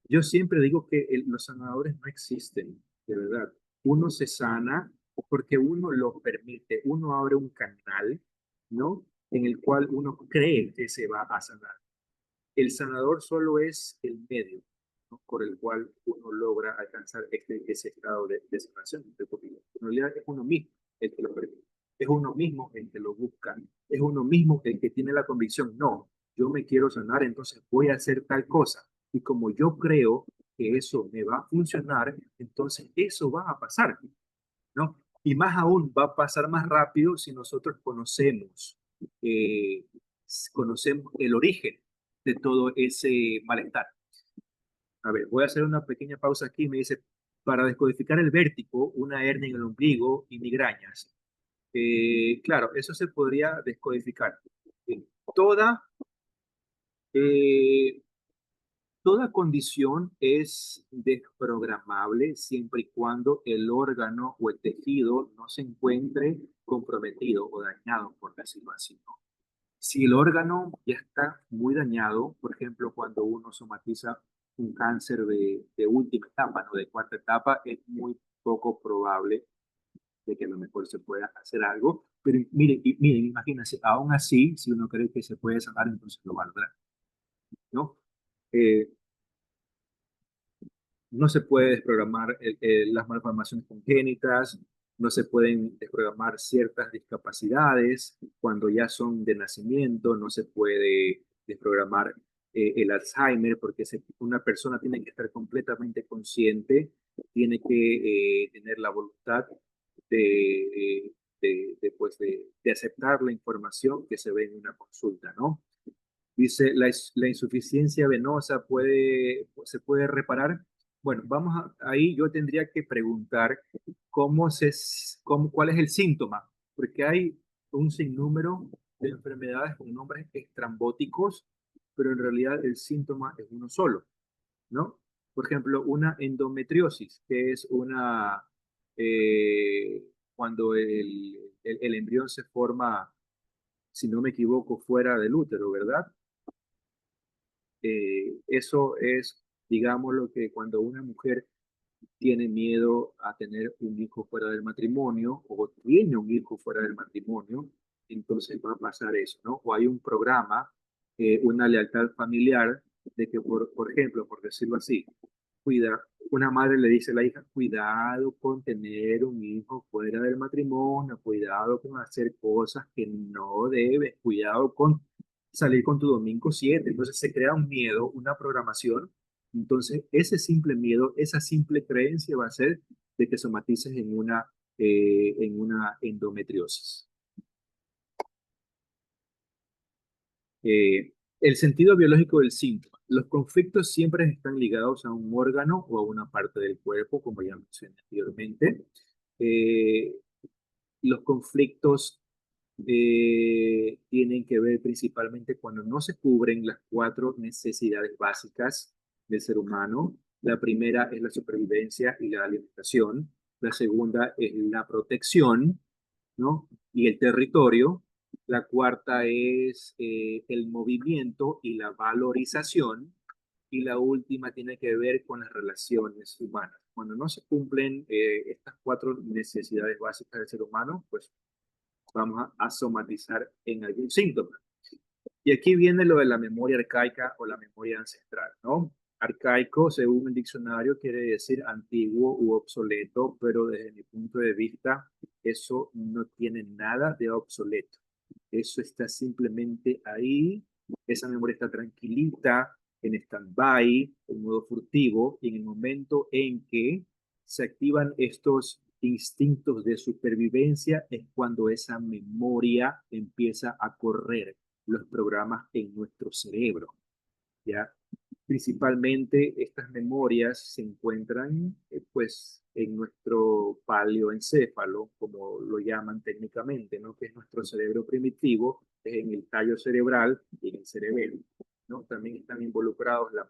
Yo siempre digo que los sanadores no existen, de verdad. Uno se sana porque uno lo permite, uno abre un canal, ¿no? En el cual uno cree que se va a sanar. El sanador solo es el medio, ¿no? Por el cual uno logra alcanzar ese estado de sanación. En realidad es uno mismo el que lo permite. Es uno mismo el que lo busca. Es uno mismo el que tiene la convicción, no, yo me quiero sanar, entonces voy a hacer tal cosa. Y como yo creo que eso me va a funcionar, entonces eso va a pasar, ¿no? Y más aún, va a pasar más rápido si nosotros eh, conocemos el origen de todo ese malestar. A ver, voy a hacer una pequeña pausa aquí. Me dice, para descodificar el vértigo, una hernia en el ombligo y migrañas. Claro, eso se podría descodificar. Eh, Toda, eh, Toda condición es desprogramable siempre y cuando el órgano o el tejido no se encuentre comprometido o dañado, por decirlo así, ¿no? Si el órgano ya está muy dañado, por ejemplo, cuando uno somatiza un cáncer de última etapa, ¿no? De cuarta etapa, es muy poco probable de que a lo mejor se pueda hacer algo. Pero miren, imagínense, aún así, si uno cree que se puede sanar, entonces lo va a lograr, ¿no? Eh, no se puede desprogramar las malformaciones congénitas, no se pueden desprogramar ciertas discapacidades cuando ya son de nacimiento, no se puede desprogramar el Alzheimer porque una persona tiene que estar completamente consciente, tiene que tener la voluntad pues de aceptar la información que se ve en una consulta, ¿no? Dice, la insuficiencia venosa se puede reparar. Bueno, ahí yo tendría que preguntar cuál es el síntoma, porque hay un sinnúmero de enfermedades con nombres estrambóticos, pero en realidad el síntoma es uno solo, ¿no? Por ejemplo, una endometriosis, que es cuando el embrión se forma, si no me equivoco, fuera del útero, ¿verdad? Eso es, digamos, lo que cuando una mujer tiene miedo a tener un hijo fuera del matrimonio o tiene un hijo fuera del matrimonio, entonces va a pasar eso, ¿no? O hay un programa, una lealtad familiar, de que, por ejemplo, por decirlo así, una madre le dice a la hija, cuidado con tener un hijo fuera del matrimonio, cuidado con hacer cosas que no debes, cuidado con salir con tu domingo 7. Entonces se crea un miedo, una programación. Entonces ese simple miedo, esa simple creencia va a hacer de que somatices en una endometriosis. El sentido biológico del síntoma. Los conflictos siempre están ligados a un órgano o a una parte del cuerpo, como ya mencioné anteriormente. Eh, los conflictos tienen que ver principalmente cuando no se cubren las cuatro necesidades básicas del ser humano. La primera es la supervivencia y la alimentación. La segunda es la protección, ¿no? Y el territorio. La cuarta es el movimiento y la valorización. Y la última tiene que ver con las relaciones humanas. Cuando no se cumplen estas cuatro necesidades básicas del ser humano, pues vamos a somatizar en algún síntoma. Y aquí viene lo de la memoria arcaica o la memoria ancestral, ¿no? Arcaico, según el diccionario, quiere decir antiguo u obsoleto, pero desde mi punto de vista, eso no tiene nada de obsoleto. Eso está simplemente ahí, esa memoria está tranquilita, en stand-by, en modo furtivo, y en el momento en que se activan estos instintos de supervivencia es cuando esa memoria empieza a correr los programas en nuestro cerebro, ¿ya? Principalmente estas memorias se encuentran pues en nuestro paleoencéfalo, como lo llaman técnicamente, ¿no? Que es nuestro cerebro primitivo, es en el tallo cerebral y en el cerebelo, ¿no? También están involucrados la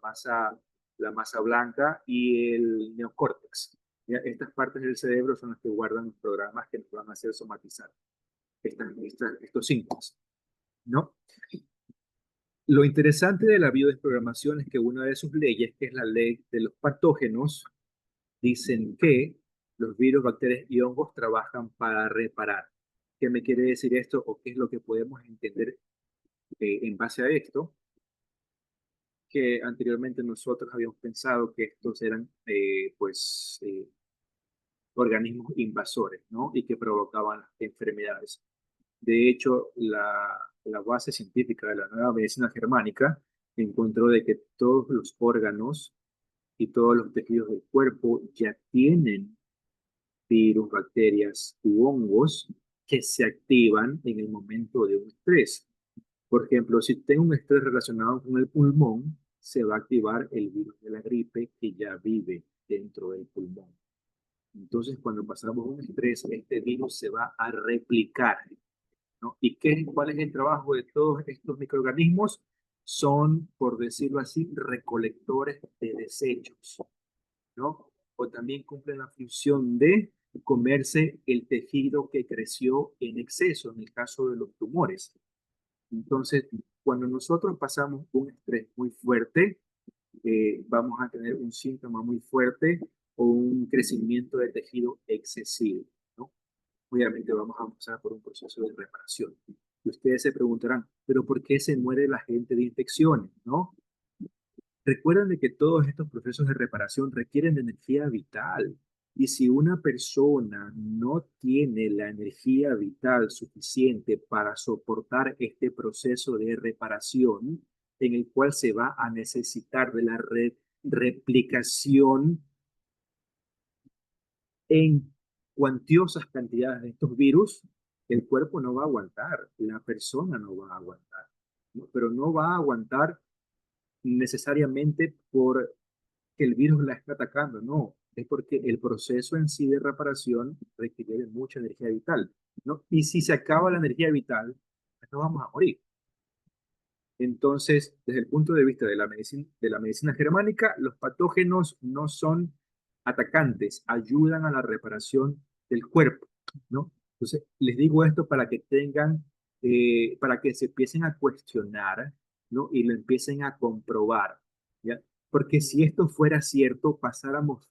masa blanca y el neocórtex. ¿Ya? Estas partes del cerebro son las que guardan los programas que nos van a hacer somatizar estos síntomas, ¿no? Lo interesante de la biodesprogramación es que una de sus leyes, que es la ley de los patógenos, dicen que los virus, bacterias y hongos trabajan para reparar. ¿Qué me quiere decir esto o qué es lo que podemos entender en base a esto? Que anteriormente nosotros habíamos pensado que estos eran organismos invasores, ¿no? Y que provocaban enfermedades. De hecho, la base científica de la nueva medicina germánica encontró de que todos los órganos y todos los tejidos del cuerpo ya tienen virus, bacterias u hongos que se activan en el momento de un estrés. Por ejemplo, si tengo un estrés relacionado con el pulmón, se va a activar el virus de la gripe que ya vive dentro del pulmón. Entonces, cuando pasamos un estrés, este virus se va a replicar, ¿no? ¿Y cuál es el trabajo de todos estos microorganismos? Son, por decirlo así, recolectores de desechos, ¿no? O también cumplen la función de comerse el tejido que creció en exceso, en el caso de los tumores. Entonces, cuando nosotros pasamos un estrés muy fuerte, vamos a tener un síntoma muy fuerte o un crecimiento de tejido excesivo, ¿no? Obviamente vamos a pasar por un proceso de reparación. Y ustedes se preguntarán, ¿pero por qué se muere la gente de infecciones, no? Recuerden de que todos estos procesos de reparación requieren de energía vital. Y si una persona no tiene la energía vital suficiente para soportar este proceso de reparación, en el cual se va a necesitar de la replicación en cuantiosas cantidades de estos virus, el cuerpo no va a aguantar, la persona no va a aguantar, ¿no? Pero no va a aguantar necesariamente por que el virus la está atacando, no, es porque el proceso en sí de reparación requiere de mucha energía vital, ¿no? Y si se acaba la energía vital, pues no vamos a morir. Entonces, desde el punto de vista de la medicina germánica, los patógenos no son atacantes, ayudan a la reparación del cuerpo, ¿no? Entonces, les digo esto para que tengan, para que se empiecen a cuestionar, ¿no? Y lo empiecen a comprobar, ¿ya? Porque si esto fuera cierto, pasáramos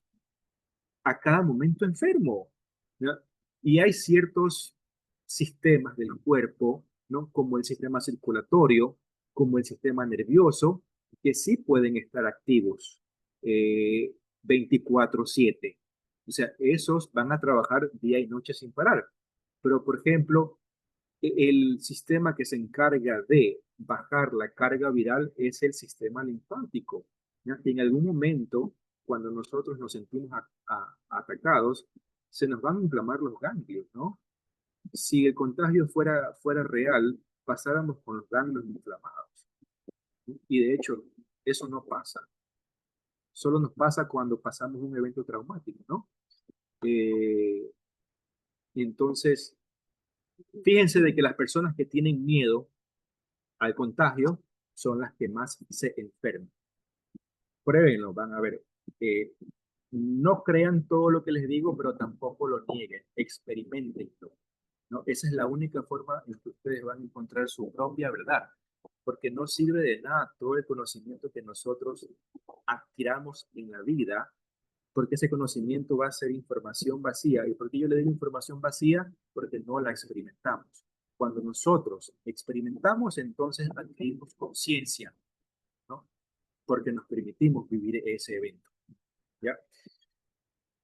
a cada momento enfermo, ¿ya? Y hay ciertos sistemas del cuerpo, ¿no? Como el sistema circulatorio, como el sistema nervioso, que sí pueden estar activos 24/7. O sea, esos van a trabajar día y noche sin parar. Pero, por ejemplo, el sistema que se encarga de bajar la carga viral es el sistema linfático, ¿ya? En algún momento, cuando nosotros nos sentimos atacados, se nos van a inflamar los ganglios, ¿no? Si el contagio fuera real, pasáramos con los ganglios inflamados. Y de hecho, eso no pasa. Solo nos pasa cuando pasamos un evento traumático, ¿no? Eh, entonces, fíjense de que las personas que tienen miedo al contagio son las que más se enferman. Pruébenlo, van a ver. Eh, no crean todo lo que les digo, pero tampoco lo nieguen. Experimentenlo, ¿no? Esa es la única forma en que ustedes van a encontrar su propia verdad. Porque no sirve de nada todo el conocimiento que nosotros adquiramos en la vida, porque ese conocimiento va a ser información vacía. ¿Y por qué yo le digo información vacía? Porque no la experimentamos. Cuando nosotros experimentamos, entonces adquirimos conciencia, ¿no? Porque nos permitimos vivir ese evento, ¿ya?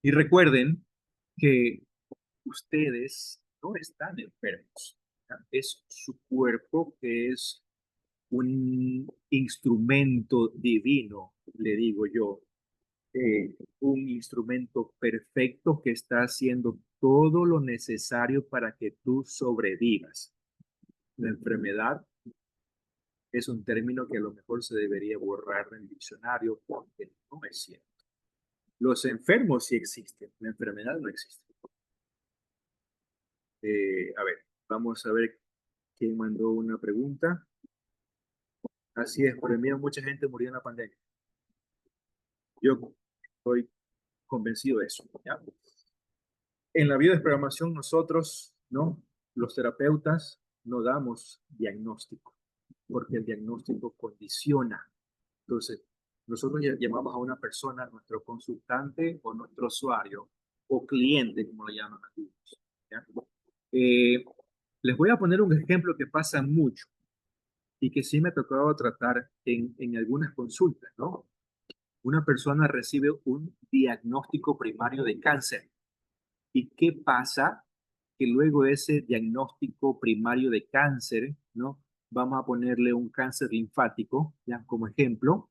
Y recuerden que ustedes no están enfermos, ¿ya? Es su cuerpo que es un instrumento divino, le digo yo, un instrumento perfecto que está haciendo todo lo necesario para que tú sobrevivas. La enfermedad es un término que a lo mejor se debería borrar del diccionario porque no es cierto. Los enfermos sí existen, la enfermedad no existe. A ver, vamos a ver quién mandó una pregunta. Así es, por el mío mucha gente murió en la pandemia. Yo estoy convencido de eso, ¿ya? En la biodesprogramación nosotros, ¿no? Los terapeutas no damos diagnóstico. porque el diagnóstico condiciona. Entonces, nosotros llamamos a una persona nuestro consultante o nuestro usuario o cliente, como lo llaman algunos. ¿Ya? Eh, Les voy a poner un ejemplo que pasa mucho y que sí me ha tocado tratar en algunas consultas, ¿no? Una persona recibe un diagnóstico primario de cáncer. ¿Y qué pasa? Que luego de ese diagnóstico primario de cáncer, ¿no? Vamos a ponerle un cáncer linfático, ya como ejemplo,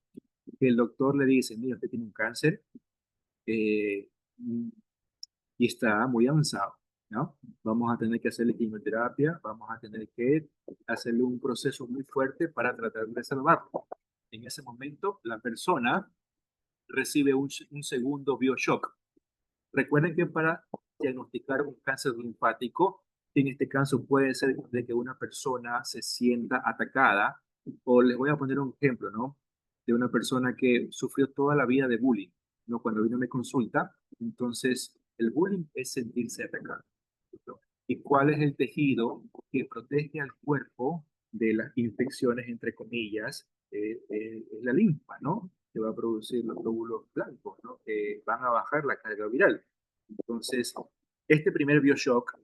que el doctor le dice, mira, usted tiene un cáncer eh, y está muy avanzado, ¿no? Vamos a tener que hacerle quimioterapia, vamos a tener que hacerle un proceso muy fuerte para tratar de salvarlo. En ese momento, la persona recibe un segundo bioshock. Recuerden que para diagnosticar un cáncer linfático, en este caso puede ser de que una persona se sienta atacada, o les voy a poner un ejemplo, ¿no? De una persona que sufrió toda la vida de bullying, ¿no? Cuando vino a mi consulta, entonces el bullying es sentirse atacado, ¿no? ¿Y cuál es el tejido que protege al cuerpo de las infecciones, entre comillas? Es la linfa, ¿no? Que va a producir los glóbulos blancos, ¿no? Que van a bajar la carga viral. Entonces, este primer bioshock,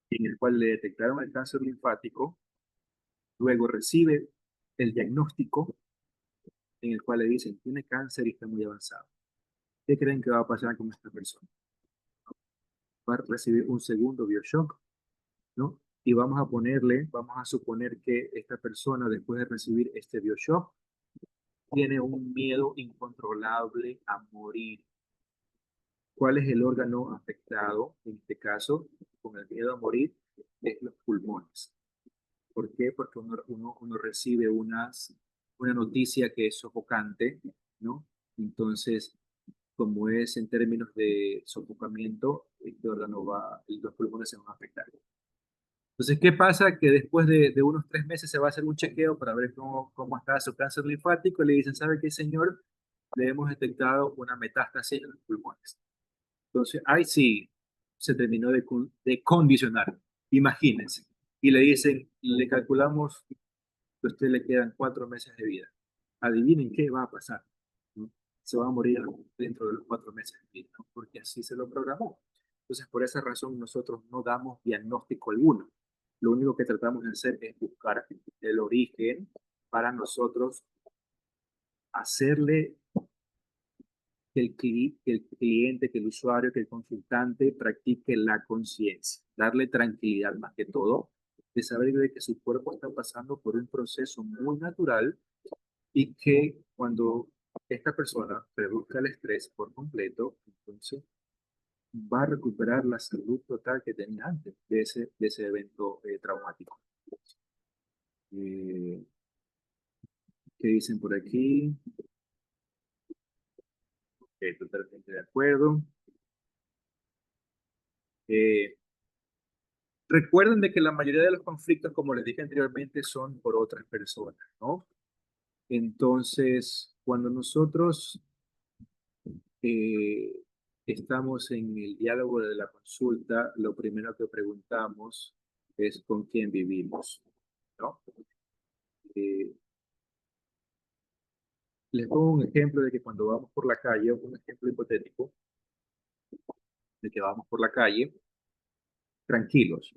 en el cual le detectaron el cáncer linfático, luego recibe el diagnóstico en el cual le dicen, tiene cáncer y está muy avanzado. ¿Qué creen que va a pasar con esta persona? Va a recibir un segundo bioshock, ¿no? Y vamos a suponer que esta persona, después de recibir este bioshock, tiene un miedo incontrolable a morir. ¿Cuál es el órgano afectado? En este caso, con el miedo a morir, es los pulmones. ¿Por qué? Porque uno recibe una noticia que es sofocante, ¿no? Entonces, como es en términos de sofocamiento, este órgano los pulmones se van a afectar. Entonces, ¿qué pasa? Que después de unos 3 meses se va a hacer un chequeo para ver cómo está su cáncer linfático y le dicen, ¿sabe qué, señor? Le hemos detectado una metástasis en los pulmones. Entonces, ahí sí se terminó de condicionar. Imagínense. Y le dicen, le calculamos que a usted le quedan 4 meses de vida. Adivinen qué va a pasar, ¿no? Se va a morir dentro de los 4 meses de vida, ¿no? Porque así se lo programó. Entonces, por esa razón, nosotros no damos diagnóstico alguno. Lo único que tratamos de hacer es buscar el origen para nosotros hacerle que el cliente, que el usuario, que el consultante practique la conciencia, darle tranquilidad más que todo, de saber de que su cuerpo está pasando por un proceso muy natural y que cuando esta persona reduzca el estrés por completo, entonces va a recuperar la salud total que tenía antes de ese evento traumático. Eh, ¿Qué dicen por aquí? Totalmente de acuerdo. Eh, Recuerden de que la mayoría de los conflictos, como les dije anteriormente, son por otras personas, ¿no? Entonces, cuando nosotros eh, estamos en el diálogo de la consulta, lo primero que preguntamos es con quién vivimos, ¿no? Eh, Les pongo un ejemplo de que cuando vamos por la calle, un ejemplo hipotético, de que vamos por la calle tranquilos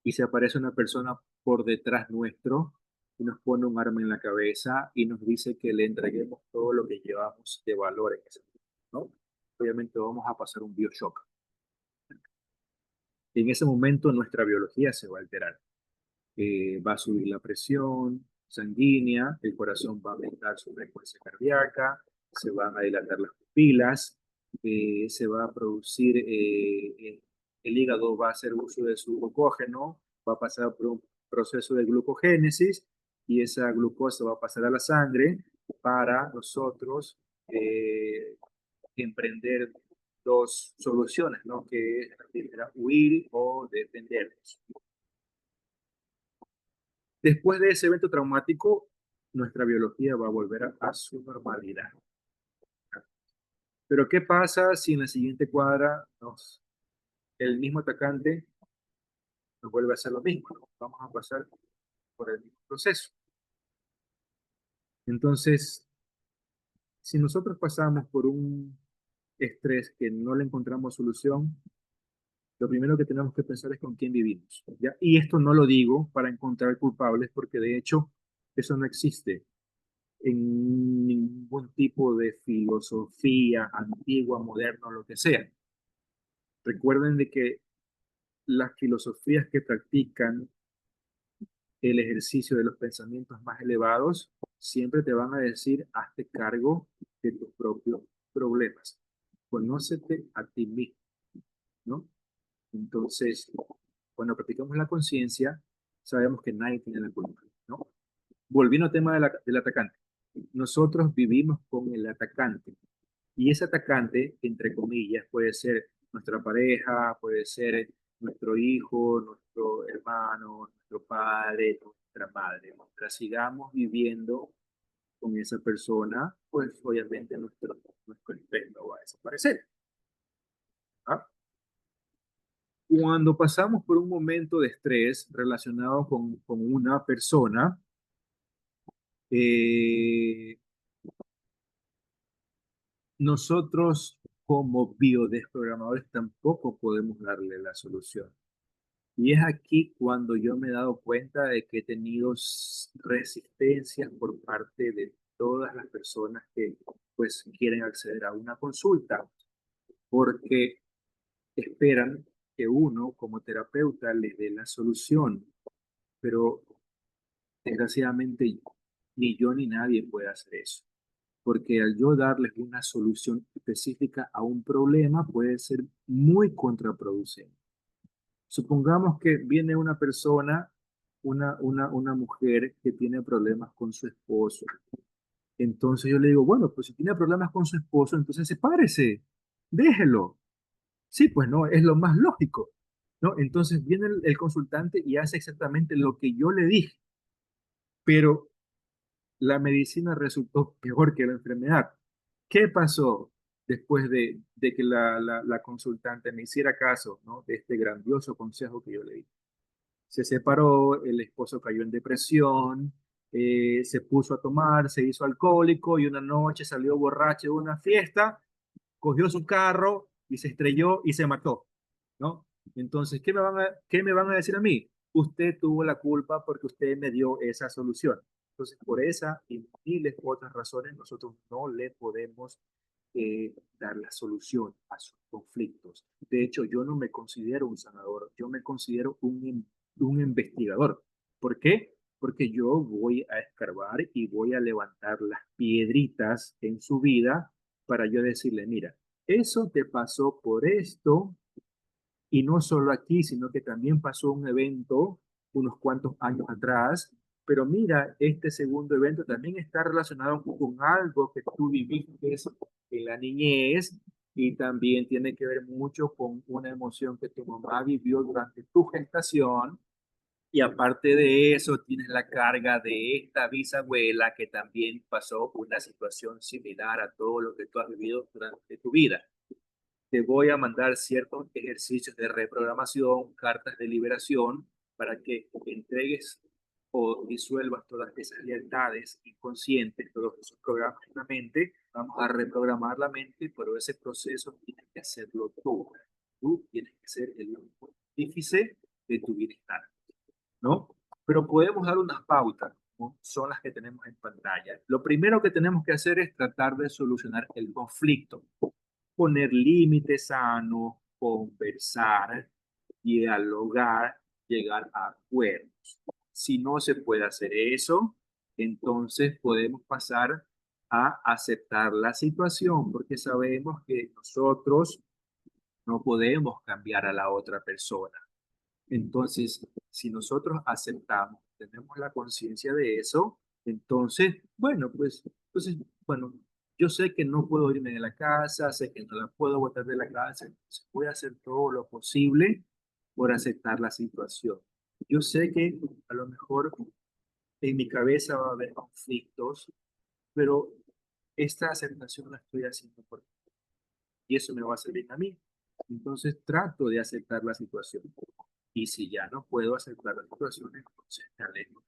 y se aparece una persona por detrás nuestro y nos pone un arma en la cabeza y nos dice que le entreguemos todo lo que llevamos de valor en ese momento, ¿no? Obviamente vamos a pasar un bioshock. En ese momento nuestra biología se va a alterar. Va a subir la presión sanguínea, el corazón va a aumentar su frecuencia cardíaca, se van a dilatar las pupilas, se va a producir, el hígado va a hacer uso de su glucógeno, va a pasar por un proceso de glucogénesis y esa glucosa va a pasar a la sangre para nosotros emprender dos soluciones, ¿no? Que es la primera, huir o defendernos. Después de ese evento traumático, nuestra biología va a volver a su normalidad. Pero ¿qué pasa si en la siguiente cuadra el mismo atacante nos vuelve a hacer lo mismo, ¿no? Vamos a pasar por el mismo proceso. Entonces, si nosotros pasamos por un estrés que no le encontramos solución, lo primero que tenemos que pensar es con quién vivimos, ¿ya? Y esto no lo digo para encontrar culpables, porque de hecho eso no existe en ningún tipo de filosofía antigua, moderna, lo que sea. Recuerden de que las filosofías que practican el ejercicio de los pensamientos más elevados siempre te van a decir, hazte cargo de tus propios problemas. Conócete a ti mismo, ¿no? Entonces, cuando practicamos la conciencia, sabemos que nadie tiene la culpa, ¿no? Volviendo al tema del atacante. Nosotros vivimos con el atacante. Y ese atacante, entre comillas, puede ser nuestra pareja, puede ser nuestro hijo, nuestro hermano, nuestro padre, nuestra madre. Mientras sigamos viviendo con esa persona, pues obviamente nuestro estrés no va a desaparecer. ¿Ah? Cuando pasamos por un momento de estrés relacionado con una persona, eh, nosotros como biodesprogramadores tampoco podemos darle la solución. Y es aquí cuando yo me he dado cuenta de que he tenido resistencias por parte de todas las personas que pues quieren acceder a una consulta, porque esperan que uno como terapeuta les dé la solución, pero desgraciadamente ni yo ni nadie puede hacer eso, porque al yo darles una solución específica a un problema puede ser muy contraproducente. Supongamos que viene una persona, una mujer que tiene problemas con su esposo. Entonces yo le digo, bueno, pues si tiene problemas con su esposo, entonces sepárese, déjelo. Sí, pues no, es lo más lógico, ¿no? Entonces viene el consultante y hace exactamente lo que yo le dije, pero la medicina resultó peor que la enfermedad. ¿Qué pasó después de que la consultante me hiciera caso, ¿no? De este grandioso consejo que yo le di? Se separó, el esposo cayó en depresión, se puso a tomar, se hizo alcohólico y una noche salió borracho de una fiesta, cogió su carro y se estrelló y se mató, ¿no? Entonces, qué me van a decir a mí? Usted tuvo la culpa porque usted me dio esa solución. Entonces, por esa y miles otras razones, nosotros no le podemos dar la solución a sus conflictos. De hecho, yo no me considero un sanador, yo me considero un investigador. ¿Por qué? Porque yo voy a escarbar y voy a levantar las piedritas en su vida para yo decirle, mira, eso te pasó por esto, y no solo aquí, sino que también pasó un evento unos cuantos años atrás. Pero mira, este segundo evento también está relacionado con algo que tú viviste en la niñez y también tiene que ver mucho con una emoción que tu mamá vivió durante tu gestación. Y aparte de eso, tienes la carga de esta bisabuela que también pasó una situación similar a todo lo que tú has vivido durante tu vida. Te voy a mandar ciertos ejercicios de reprogramación, cartas de liberación, para que entregues o disuelvas todas esas lealtades inconscientes, todos esos programas en la mente. Vamos a reprogramar la mente, pero ese proceso tienes que hacerlo tú. Tú tienes que ser el artífice de tu bienestar, ¿no? Pero podemos dar unas pautas, ¿no? Son las que tenemos en pantalla. Lo primero que tenemos que hacer es tratar de solucionar el conflicto, poner límites sanos, conversar, dialogar, llegar a acuerdos. Si no se puede hacer eso, entonces podemos pasar a aceptar la situación, porque sabemos que nosotros no podemos cambiar a la otra persona. Entonces, si nosotros aceptamos, tenemos la conciencia de eso, entonces, bueno, pues, entonces, bueno, yo sé que no puedo irme de la casa, sé que no la puedo botar de la casa, entonces voy a hacer todo lo posible por aceptar la situación. Yo sé que a lo mejor en mi cabeza va a haber conflictos, pero esta aceptación la estoy haciendo por y eso me va a hacer bien a mí. Entonces trato de aceptar la situación. Y si ya no puedo aceptar la situación, entonces me alejo.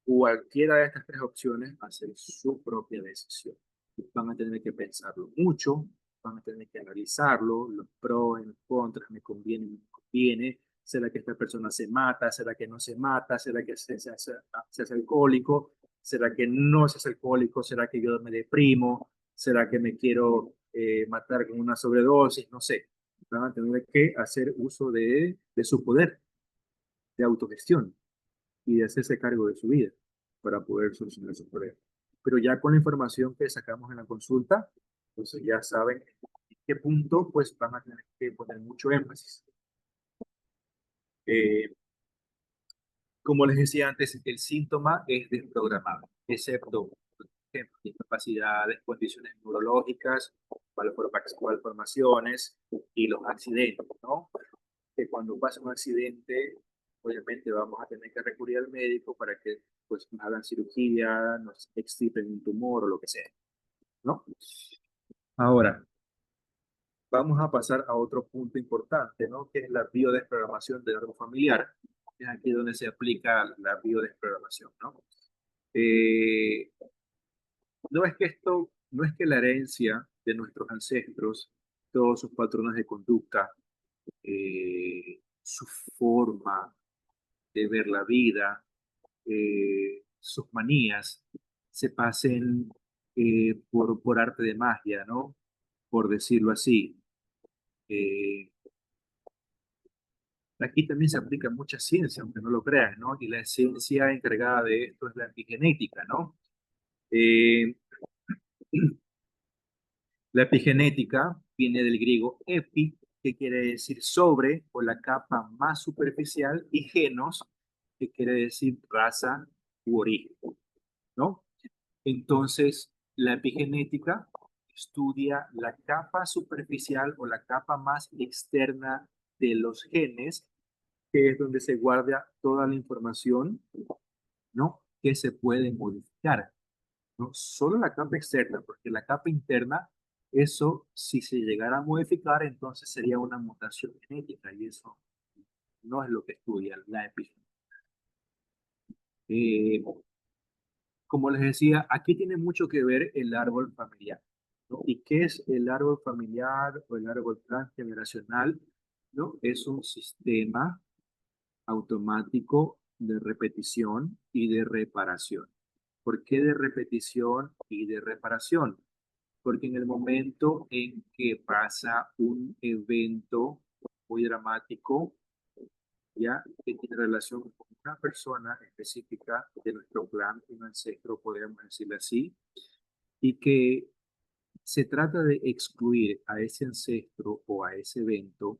cualquiera de estas tres opciones va a ser su propia decisión. Van a tener que pensarlo mucho, van a tener que analizarlo, los pros y los contras, me conviene, no me conviene, será que esta persona se mata, será que no se mata, será que se hace alcohólico, será que no se hace alcohólico, será que yo me deprimo, será que me quiero matar con una sobredosis, no sé. Van a tener que hacer uso de su poder de autogestión y de hacerse cargo de su vida para poder solucionar sus problemas. Pero ya con la información que sacamos en la consulta, entonces ya saben en qué punto pues van a tener que poner mucho énfasis. Eh, como les decía antes, el síntoma es desprogramable, excepto por ejemplo, discapacidades, condiciones neurológicas, malformaciones y los accidentes, ¿no? Que cuando pasa un accidente, obviamente vamos a tener que recurrir al médico para que pues nos hagan cirugía, nos extirpen un tumor o lo que sea, ¿no? Ahora, vamos a pasar a otro punto importante, ¿no? Que es la biodesprogramación del árbol familiar. Es aquí donde se aplica la biodesprogramación, ¿no? Eh, no es que la herencia de nuestros ancestros, todos sus patrones de conducta, su forma de ver la vida, sus manías, se pasen por arte de magia, ¿no? Por decirlo así. Eh, Aquí también se aplica mucha ciencia, aunque no lo crean, ¿no? Y la ciencia encargada de esto es la epigenética, ¿no? Eh, la epigenética viene del griego epi, que quiere decir sobre o la capa más superficial, y genos, que quiere decir raza u origen, ¿no? Entonces, la epigenética estudia la capa superficial o la capa más externa de los genes, que es donde se guarda toda la información, ¿no? Que se puede modificar. No solo la capa externa, porque la capa interna, eso, si se llegara a modificar, entonces sería una mutación genética y eso no es lo que estudia la epigenética. Eh, Como les decía, aquí tiene mucho que ver el árbol familiar, ¿no? ¿Y qué es el árbol familiar o el árbol transgeneracional? ¿No? Es un sistema automático de repetición y de reparación. ¿Por qué de repetición y de reparación? Porque en el momento en que pasa un evento muy dramático, ya que tiene relación con una persona específica de nuestro clan, un ancestro, podríamos decirlo así, y que se trata de excluir a ese ancestro o a ese evento,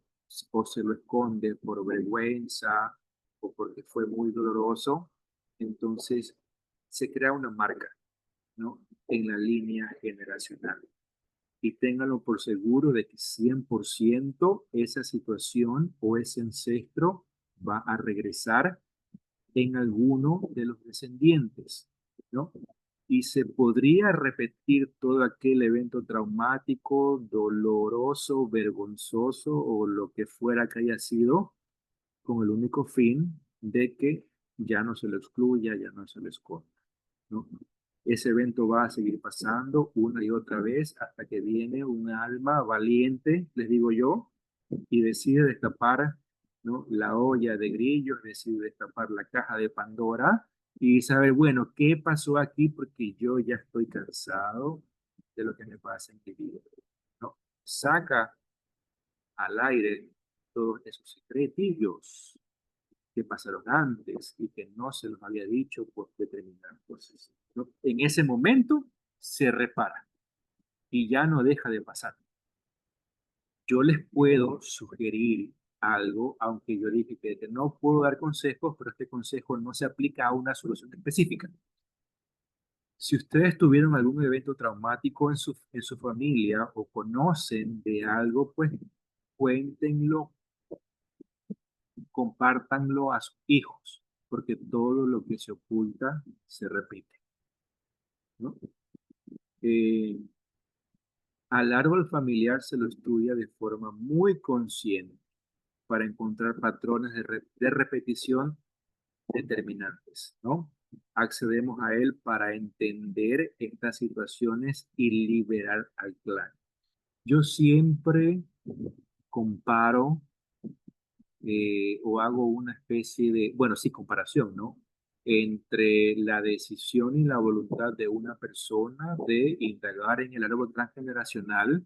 o se lo esconde por vergüenza o porque fue muy doloroso, entonces se crea una marca, ¿no? En la línea generacional. Y ténganlo por seguro de que 100% esa situación o ese ancestro va a regresar en alguno de los descendientes, ¿no? Y se podría repetir todo aquel evento traumático, doloroso, vergonzoso o lo que fuera que haya sido, con el único fin de que ya no se lo excluya, ya no se lo esconda, ¿no? Ese evento va a seguir pasando una y otra vez hasta que viene un alma valiente, les digo yo, y decide destapar, ¿no? La olla de grillos, decide destapar la caja de Pandora y saber, bueno, ¿qué pasó aquí? Porque yo ya estoy cansado de lo que me pasa en mi vida, ¿no? Saca al aire todos esos secretillos que pasaron antes y que no se los había dicho por determinadas cosas, ¿no? En ese momento se repara y ya no deja de pasar. Yo les puedo sugerir algo, aunque yo dije que no puedo dar consejos, pero este consejo no se aplica a una solución específica. Si ustedes tuvieron algún evento traumático en su familia o conocen de algo, pues cuéntenlo, compártanlo a sus hijos, porque todo lo que se oculta se repite, ¿no? Eh, Al árbol familiar se lo estudia de forma muy consciente para encontrar patrones de repetición determinantes, ¿no? accedemos a él para entender estas situaciones y liberar al clan. Yo siempre comparo o hago una especie de, bueno, sí, comparación, ¿no? Entre la decisión y la voluntad de una persona de indagar en el árbol transgeneracional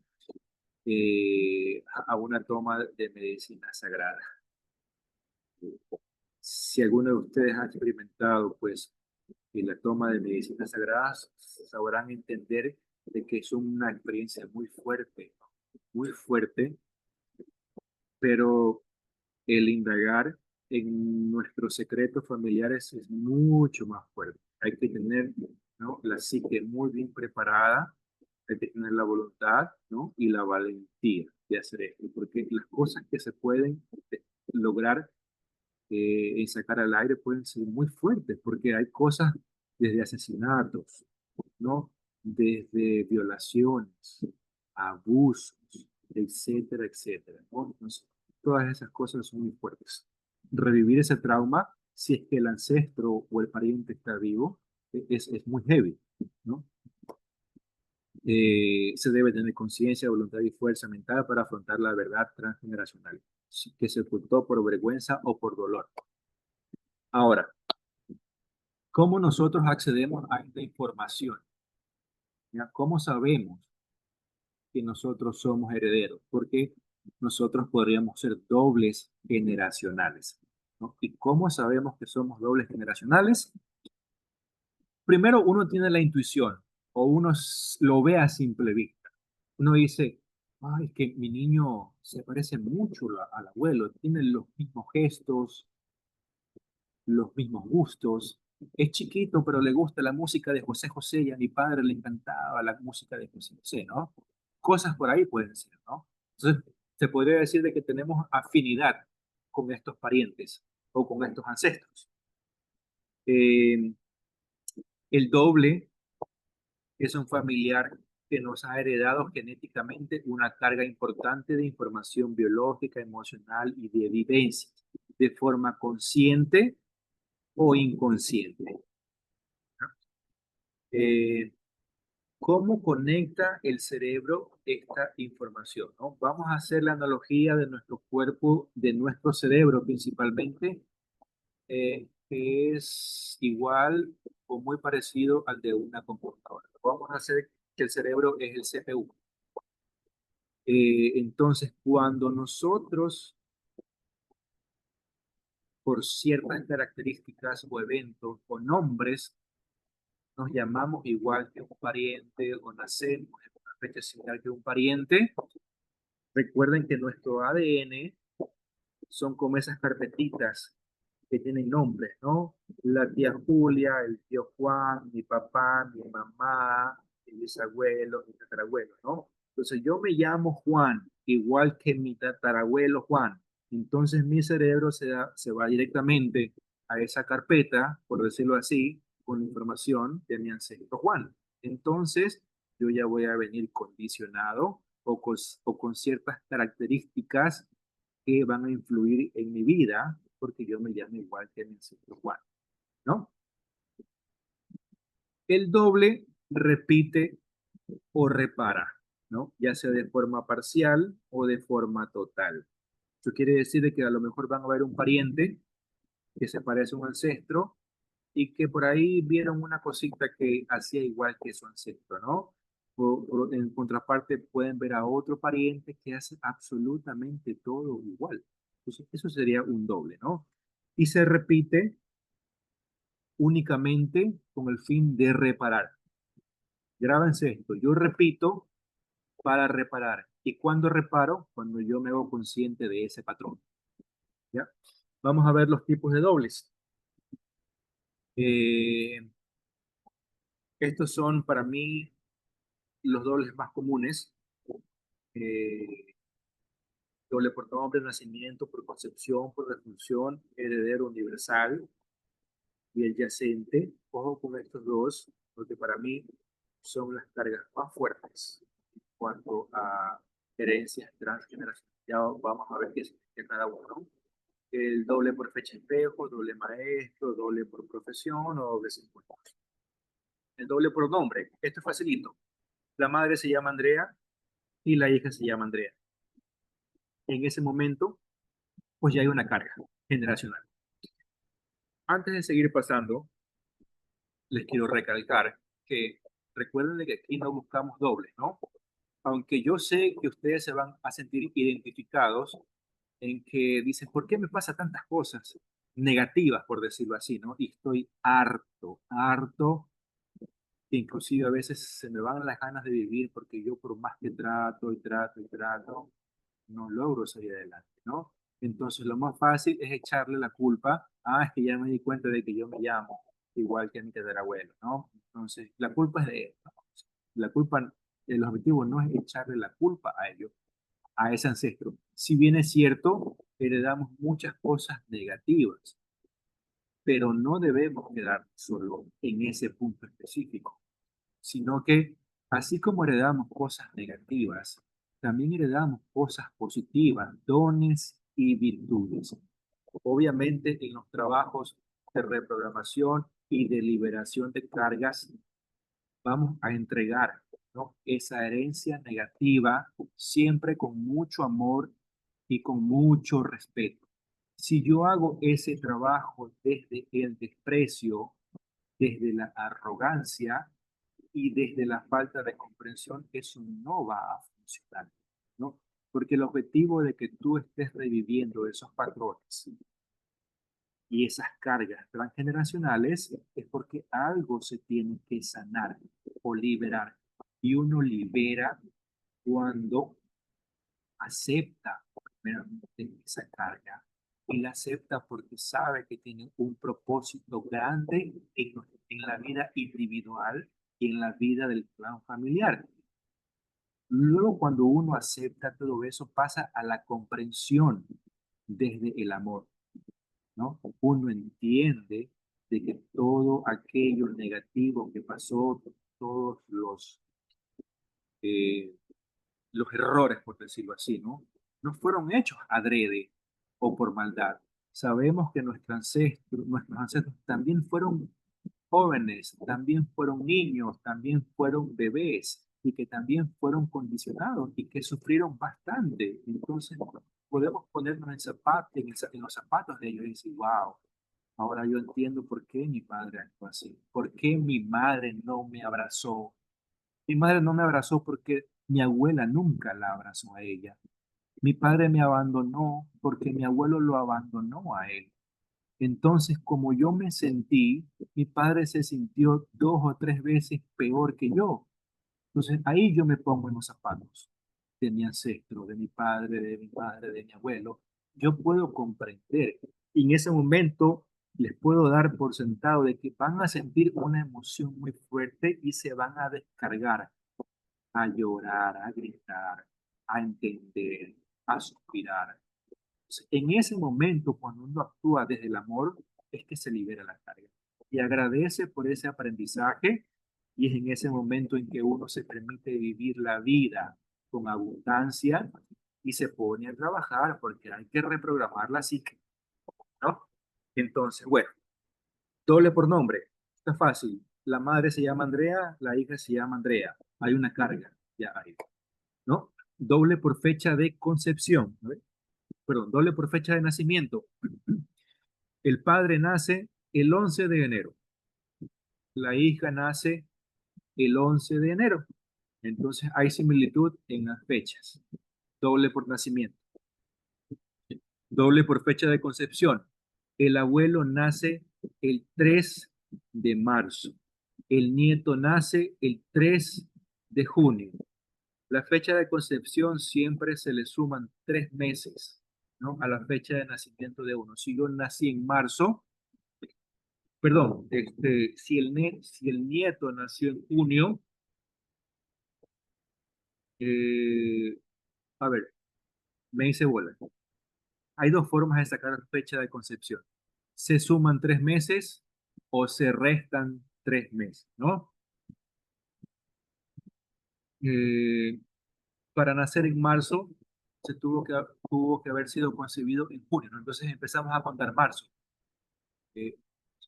a una toma de medicina sagrada. Si alguno de ustedes ha experimentado, pues, la toma de medicinas sagradas, sabrán entender de que es una experiencia muy fuerte, pero el indagar en nuestros secretos familiares es mucho más fuerte. Hay que tener, ¿no?, la psique muy bien preparada, hay que tener la voluntad, ¿no?, y la valentía de hacer esto, porque las cosas que se pueden lograr en sacar al aire pueden ser muy fuertes, porque hay cosas desde asesinatos, ¿no? Desde violaciones, abusos, etcétera, etcétera, ¿no? Entonces, todas esas cosas son muy fuertes. Revivir ese trauma, si es que el ancestro o el pariente está vivo, es muy heavy, ¿no? Se debe tener conciencia, voluntad y fuerza mental para afrontar la verdad transgeneracional, que se ocultó por vergüenza o por dolor. Ahora, ¿cómo nosotros accedemos a esta información? ¿Ya? ¿Cómo sabemos que nosotros somos herederos? Porque nosotros podríamos ser dobles generacionales, ¿no? ¿Y cómo sabemos que somos dobles generacionales? Primero, uno tiene la intuición o uno lo ve a simple vista. Uno dice, ay, es que mi niño se parece mucho al abuelo, tiene los mismos gestos, los mismos gustos. Es chiquito, pero le gusta la música de José José y a mi padre le encantaba la música de José José, ¿no? Cosas por ahí pueden ser, ¿no? Entonces, se podría decir de que tenemos afinidad con estos parientes o con estos ancestros. Eh, el doble es un familiar que nos ha heredado genéticamente una carga importante de información biológica, emocional y de vivencias, de forma consciente o inconsciente. Eh, ¿Cómo conecta el cerebro esta información, ¿no? Vamos a hacer la analogía de nuestro cuerpo, de nuestro cerebro principalmente, que es igual o muy parecido al de una computadora. Vamos a hacer que el cerebro es el CPU. Entonces, cuando nosotros, por ciertas características o eventos o nombres, nos llamamos igual que un pariente o nacemos en una fecha similar que un pariente, recuerden que nuestro ADN son como esas carpetitas que tienen nombres, ¿no? La tía Julia, el tío Juan, mi papá, mi mamá, mi bisabuelo, mi tatarabuelo, ¿no? Entonces yo me llamo Juan, igual que mi tatarabuelo Juan. Entonces mi cerebro se va directamente a esa carpeta, por decirlo así, con información de mi ancestro Juan. Entonces yo ya voy a venir condicionado o con ciertas características que van a influir en mi vida porque yo me llamo igual que mi ancestro Juan, ¿no? El doble repite o repara, ¿no? Ya sea de forma parcial o de forma total. Eso quiere decir de que a lo mejor van a ver un pariente que se parece a un ancestro y que por ahí vieron una cosita que hacía igual que su ancestro, ¿no? O en contraparte pueden ver a otro pariente que hace absolutamente todo igual. Entonces, eso sería un doble, ¿no? Y se repite únicamente con el fin de reparar. Grábense esto, yo repito para reparar. ¿Y cuando reparo? Cuando yo me hago consciente de ese patrón. ¿Ya? Vamos a ver los tipos de dobles. Eh, Estos son para mí los dobles más comunes. Eh, Doble por nombre, nacimiento, por concepción, por defunción, heredero universal y el yacente. Ojo con estos dos, porque para mí son las cargas más fuertes en cuanto a herencias transgeneracionales. Ya vamos a ver qué significa cada uno. el doble por fecha espejo, doble maestro, doble por profesión o doble circunstancia. El doble por nombre, esto es facilito. La madre se llama Andrea y la hija se llama Andrea. En ese momento, pues ya hay una carga generacional. Antes de seguir pasando, les quiero recalcar que recuerden que aquí no buscamos dobles, ¿no? Aunque yo sé que ustedes se van a sentir identificados en que dicen, ¿por qué me pasa tantas cosas negativas, por decirlo así, ¿no? Y estoy harto, que inclusive a veces se me van las ganas de vivir porque yo por más que trato, no logro salir adelante, ¿no? Entonces lo más fácil es echarle la culpa, es que ya me di cuenta de que yo me llamo igual que a mi tatarabuelo, ¿no? Entonces la culpa es de él, ¿no? La culpa, el objetivo no es echarle la culpa a ellos, a ese ancestro. Si bien es cierto, heredamos muchas cosas negativas, pero no debemos quedar solo en ese punto específico, sino que así como heredamos cosas negativas, también heredamos cosas positivas, dones y virtudes. Obviamente en los trabajos de reprogramación y de liberación de cargas, vamos a entregar, ¿no?, esa herencia negativa siempre con mucho amor y con mucho respeto. Si yo hago ese trabajo desde el desprecio, desde la arrogancia y desde la falta de comprensión, eso no va a funcionar, ¿no? Porque el objetivo de que tú estés reviviendo esos patrones y esas cargas transgeneracionales es porque algo se tiene que sanar o liberar. Y uno libera cuando acepta primeramente esa carga y la acepta porque sabe que tiene un propósito grande en la vida individual y en la vida del clan familiar. Luego, cuando uno acepta todo eso, pasa a la comprensión desde el amor, ¿no? Uno entiende de que todo aquello negativo que pasó, todos eh, los errores, por decirlo así, ¿no? No fueron hechos adrede o por maldad. Sabemos que nuestros ancestros también fueron jóvenes, también fueron niños, también fueron bebés y que también fueron condicionados y que sufrieron bastante. Entonces, podemos ponernos en los zapatos de ellos y decir, wow, ahora yo entiendo por qué mi padre actuó así, por qué mi madre no me abrazó. Mi madre no me abrazó porque mi abuela nunca la abrazó a ella. Mi padre me abandonó porque mi abuelo lo abandonó a él. Entonces, como yo me sentí, mi padre se sintió 2 o 3 veces peor que yo. Entonces, ahí yo me pongo en los zapatos de mi ancestro, de mi padre, de mi madre, de mi abuelo. Yo puedo comprender. Y en ese momento les puedo dar por sentado de que van a sentir una emoción muy fuerte y se van a descargar, a llorar, a gritar, a entender, a suspirar. En ese momento, cuando uno actúa desde el amor, es que se libera la carga. Y agradece por ese aprendizaje y es en ese momento en que uno se permite vivir la vida con abundancia y se pone a trabajar porque hay que reprogramar la psique, ¿no? Entonces, bueno, doble por nombre. Está fácil. La madre se llama Andrea, la hija se llama Andrea. Hay una carga, ya hay, ¿no? Doble por fecha de concepción, ¿no? Perdón, doble por fecha de nacimiento. El padre nace el 11 de enero, la hija nace el 11 de enero. Entonces hay similitud en las fechas. Doble por nacimiento. Doble por fecha de concepción. El abuelo nace el 3 de marzo. El nieto nace el 3 de junio. La fecha de concepción siempre se le suman 3 meses, ¿no?, a la fecha de nacimiento de uno. Si yo nací en marzo, perdón, si el nieto nació en junio, eh, a ver, me hice bola. Hay dos formas de sacar fecha de concepción. Se suman 3 meses o se restan 3 meses, ¿no? Eh, para nacer en marzo, se tuvo que haber sido concebido en junio, ¿no? Entonces empezamos a contar marzo. Eh,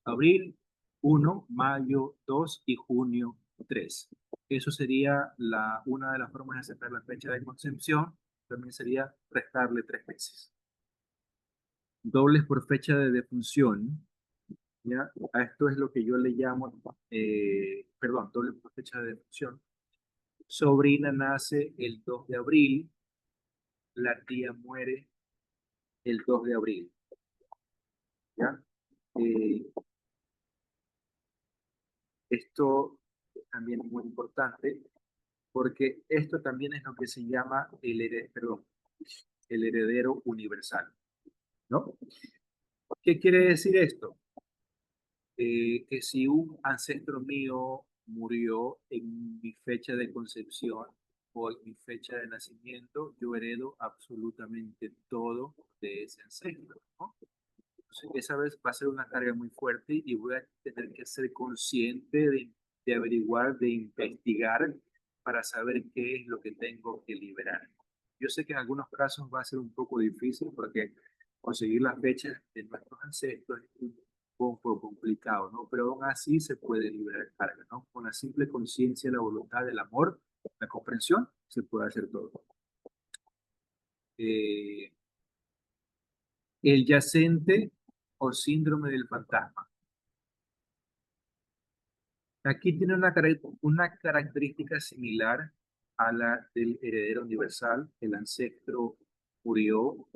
Abril 1, mayo 2 y junio 3. Eso sería una de las formas de sacar la fecha de concepción. También sería restarle 3 meses. Dobles por fecha de defunción. ¿Ya? A esto es lo que yo le llamo, perdón, doble por fecha de defunción. Sobrina nace el 2 de abril, la tía muere el 2 de abril. ¿Ya? Eh, Esto es también muy importante porque esto también es lo que se llama el heredero universal, ¿no? ¿Qué quiere decir esto? Que si un ancestro mío murió en mi fecha de concepción o en mi fecha de nacimiento, yo heredo absolutamente todo de ese ancestro, ¿no? Entonces, esa vez va a ser una carga muy fuerte y voy a tener que ser consciente de averiguar, de investigar para saber qué es lo que tengo que liberar. Yo sé que en algunos casos va a ser un poco difícil porque conseguir las fechas de nuestros ancestros es un poco complicado, ¿no? Pero aún así se puede liberar carga, ¿no? Con la simple conciencia, la voluntad, el amor, la comprensión, se puede hacer todo. Eh, el yacente o síndrome del fantasma. Aquí tiene una característica similar a la del heredero universal. El ancestro murió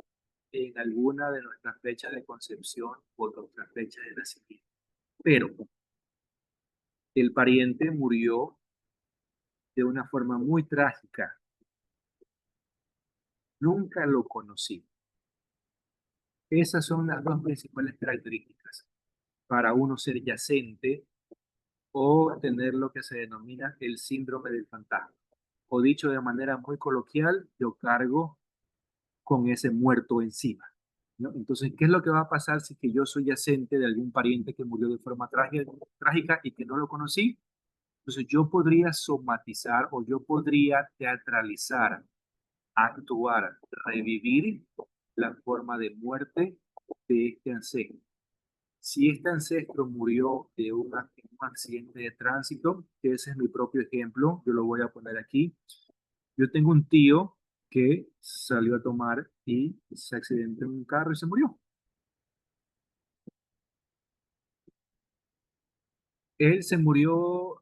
en alguna de nuestras fechas de concepción o nuestras fechas de nacimiento. Pero el pariente murió de una forma muy trágica. Nunca lo conocí. Esas son las dos principales características para uno ser yacente o tener lo que se denomina el síndrome del fantasma. O dicho de manera muy coloquial, yo cargo con ese muerto encima, ¿no? Entonces, ¿qué es lo que va a pasar si que yo soy yacente de algún pariente que murió de forma trágica y que no lo conocí? Entonces, yo podría somatizar o yo podría teatralizar, actuar, revivir la forma de muerte de este ancestro. Si este ancestro murió de un accidente de tránsito, que ese es mi propio ejemplo, yo lo voy a poner aquí. Yo tengo un tío que salió a tomar y se accidentó en un carro y se murió. Él se murió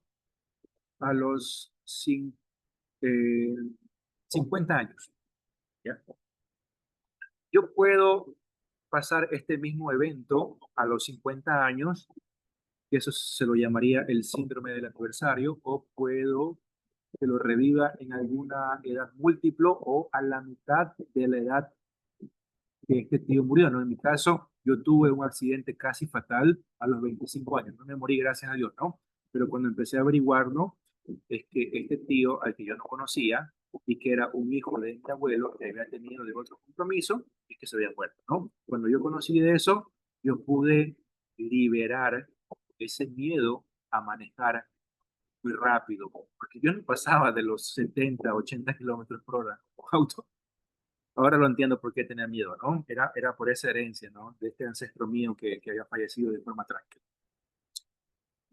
a los eh, 50 años. ¿Ya? Yo puedo pasar este mismo evento a los 50 años, que eso se lo llamaría el síndrome del aniversario, o puedo que lo reviva en alguna edad múltiplo o a la mitad de la edad que este tío murió, ¿no? En mi caso, yo tuve un accidente casi fatal a los 25 años. No me morí, gracias a Dios, ¿no? Pero cuando empecé a averiguar, ¿no? Es que este tío, al que yo no conocía, y que era un hijo de mi abuelo, que había tenido de otro compromiso, y que se había muerto, ¿no? Cuando yo conocí de eso, yo pude liberar ese miedo a manejar muy rápido, porque yo no pasaba de los 70, 80 kilómetros por hora con auto. Ahora lo entiendo por qué tenía miedo, ¿no? Era por esa herencia, ¿no? De este ancestro mío que había fallecido de forma trágica.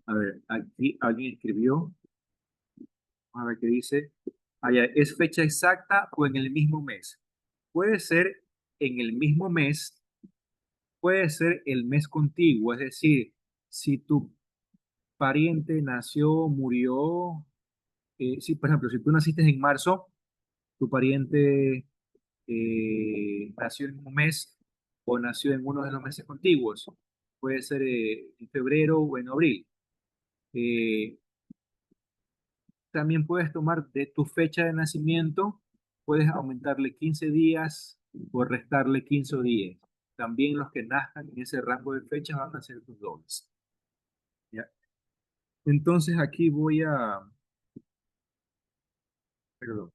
A ver, aquí alguien escribió, a ver qué dice. Allá, ¿es fecha exacta o en el mismo mes? Puede ser en el mismo mes, puede ser el mes contiguo, es decir, si tu pariente nació, murió, si, por ejemplo, si tú naciste en marzo, tu pariente nació en un mes o nació en uno de los meses contiguos. Puede ser en febrero o en abril. Eh, También puedes tomar de tu fecha de nacimiento, puedes aumentarle 15 días o restarle 15 días. También los que nazcan en ese rango de fechas van a ser tus dobles. ¿Ya? Entonces aquí perdón,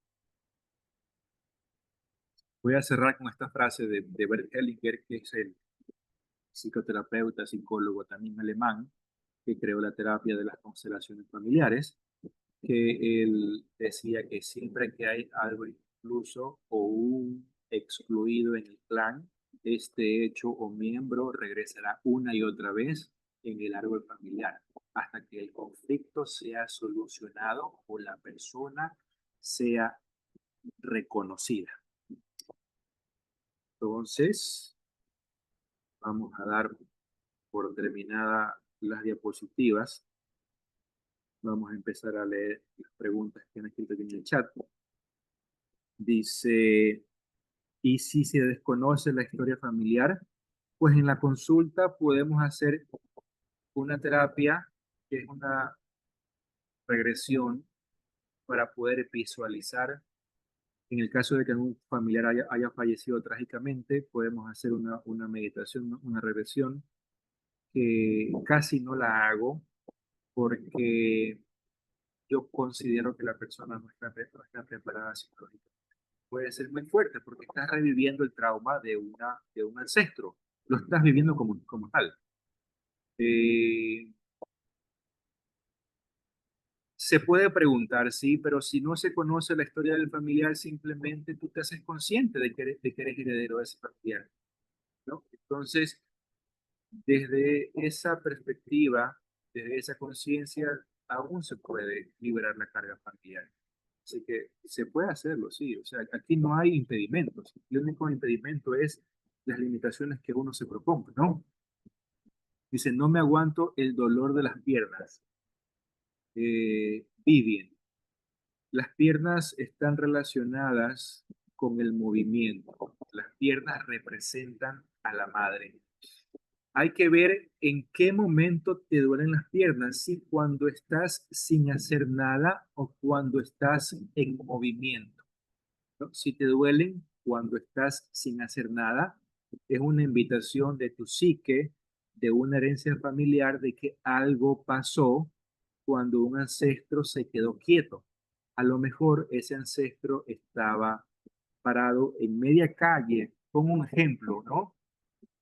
voy a cerrar con esta frase de Bert Hellinger, que es el psicoterapeuta, psicólogo también alemán, que creó la terapia de las constelaciones familiares, que él decía que siempre que hay algo incluso o un excluido en el clan, este hecho o miembro regresará una y otra vez en el árbol familiar hasta que el conflicto sea solucionado o la persona sea reconocida. Entonces, vamos a dar por terminada las diapositivas. Vamos a empezar a leer las preguntas que han escrito aquí en el chat. Dice, ¿y si se desconoce la historia familiar? Pues en la consulta podemos hacer una terapia que es una regresión para poder visualizar. En el caso de que algún familiar haya fallecido trágicamente, podemos hacer una meditación, una regresión, que casi no la hago porque yo considero que la persona no está preparada psicológicamente. Puede ser muy fuerte porque estás reviviendo el trauma de un ancestro, lo estás viviendo como tal. Eh, Se puede preguntar, sí, pero si no se conoce la historia del familiar, simplemente tú te haces consciente de que eres heredero de ese familiar, ¿no? Entonces, desde esa perspectiva, desde esa conciencia, aún se puede liberar la carga familiar. Así que se puede hacerlo, sí. O sea, aquí no hay impedimentos. El único impedimento es las limitaciones que uno se proponga, ¿no? Dice, no me aguanto el dolor de las piernas. Vivian, las piernas están relacionadas con el movimiento. Las piernas representan a la madre. Hay que ver en qué momento te duelen las piernas, si cuando estás sin hacer nada o cuando estás en movimiento, ¿no? Si te duelen cuando estás sin hacer nada, es una invitación de tu psique, de una herencia familiar, de que algo pasó cuando un ancestro se quedó quieto. A lo mejor ese ancestro estaba parado en media calle, como un ejemplo, ¿no?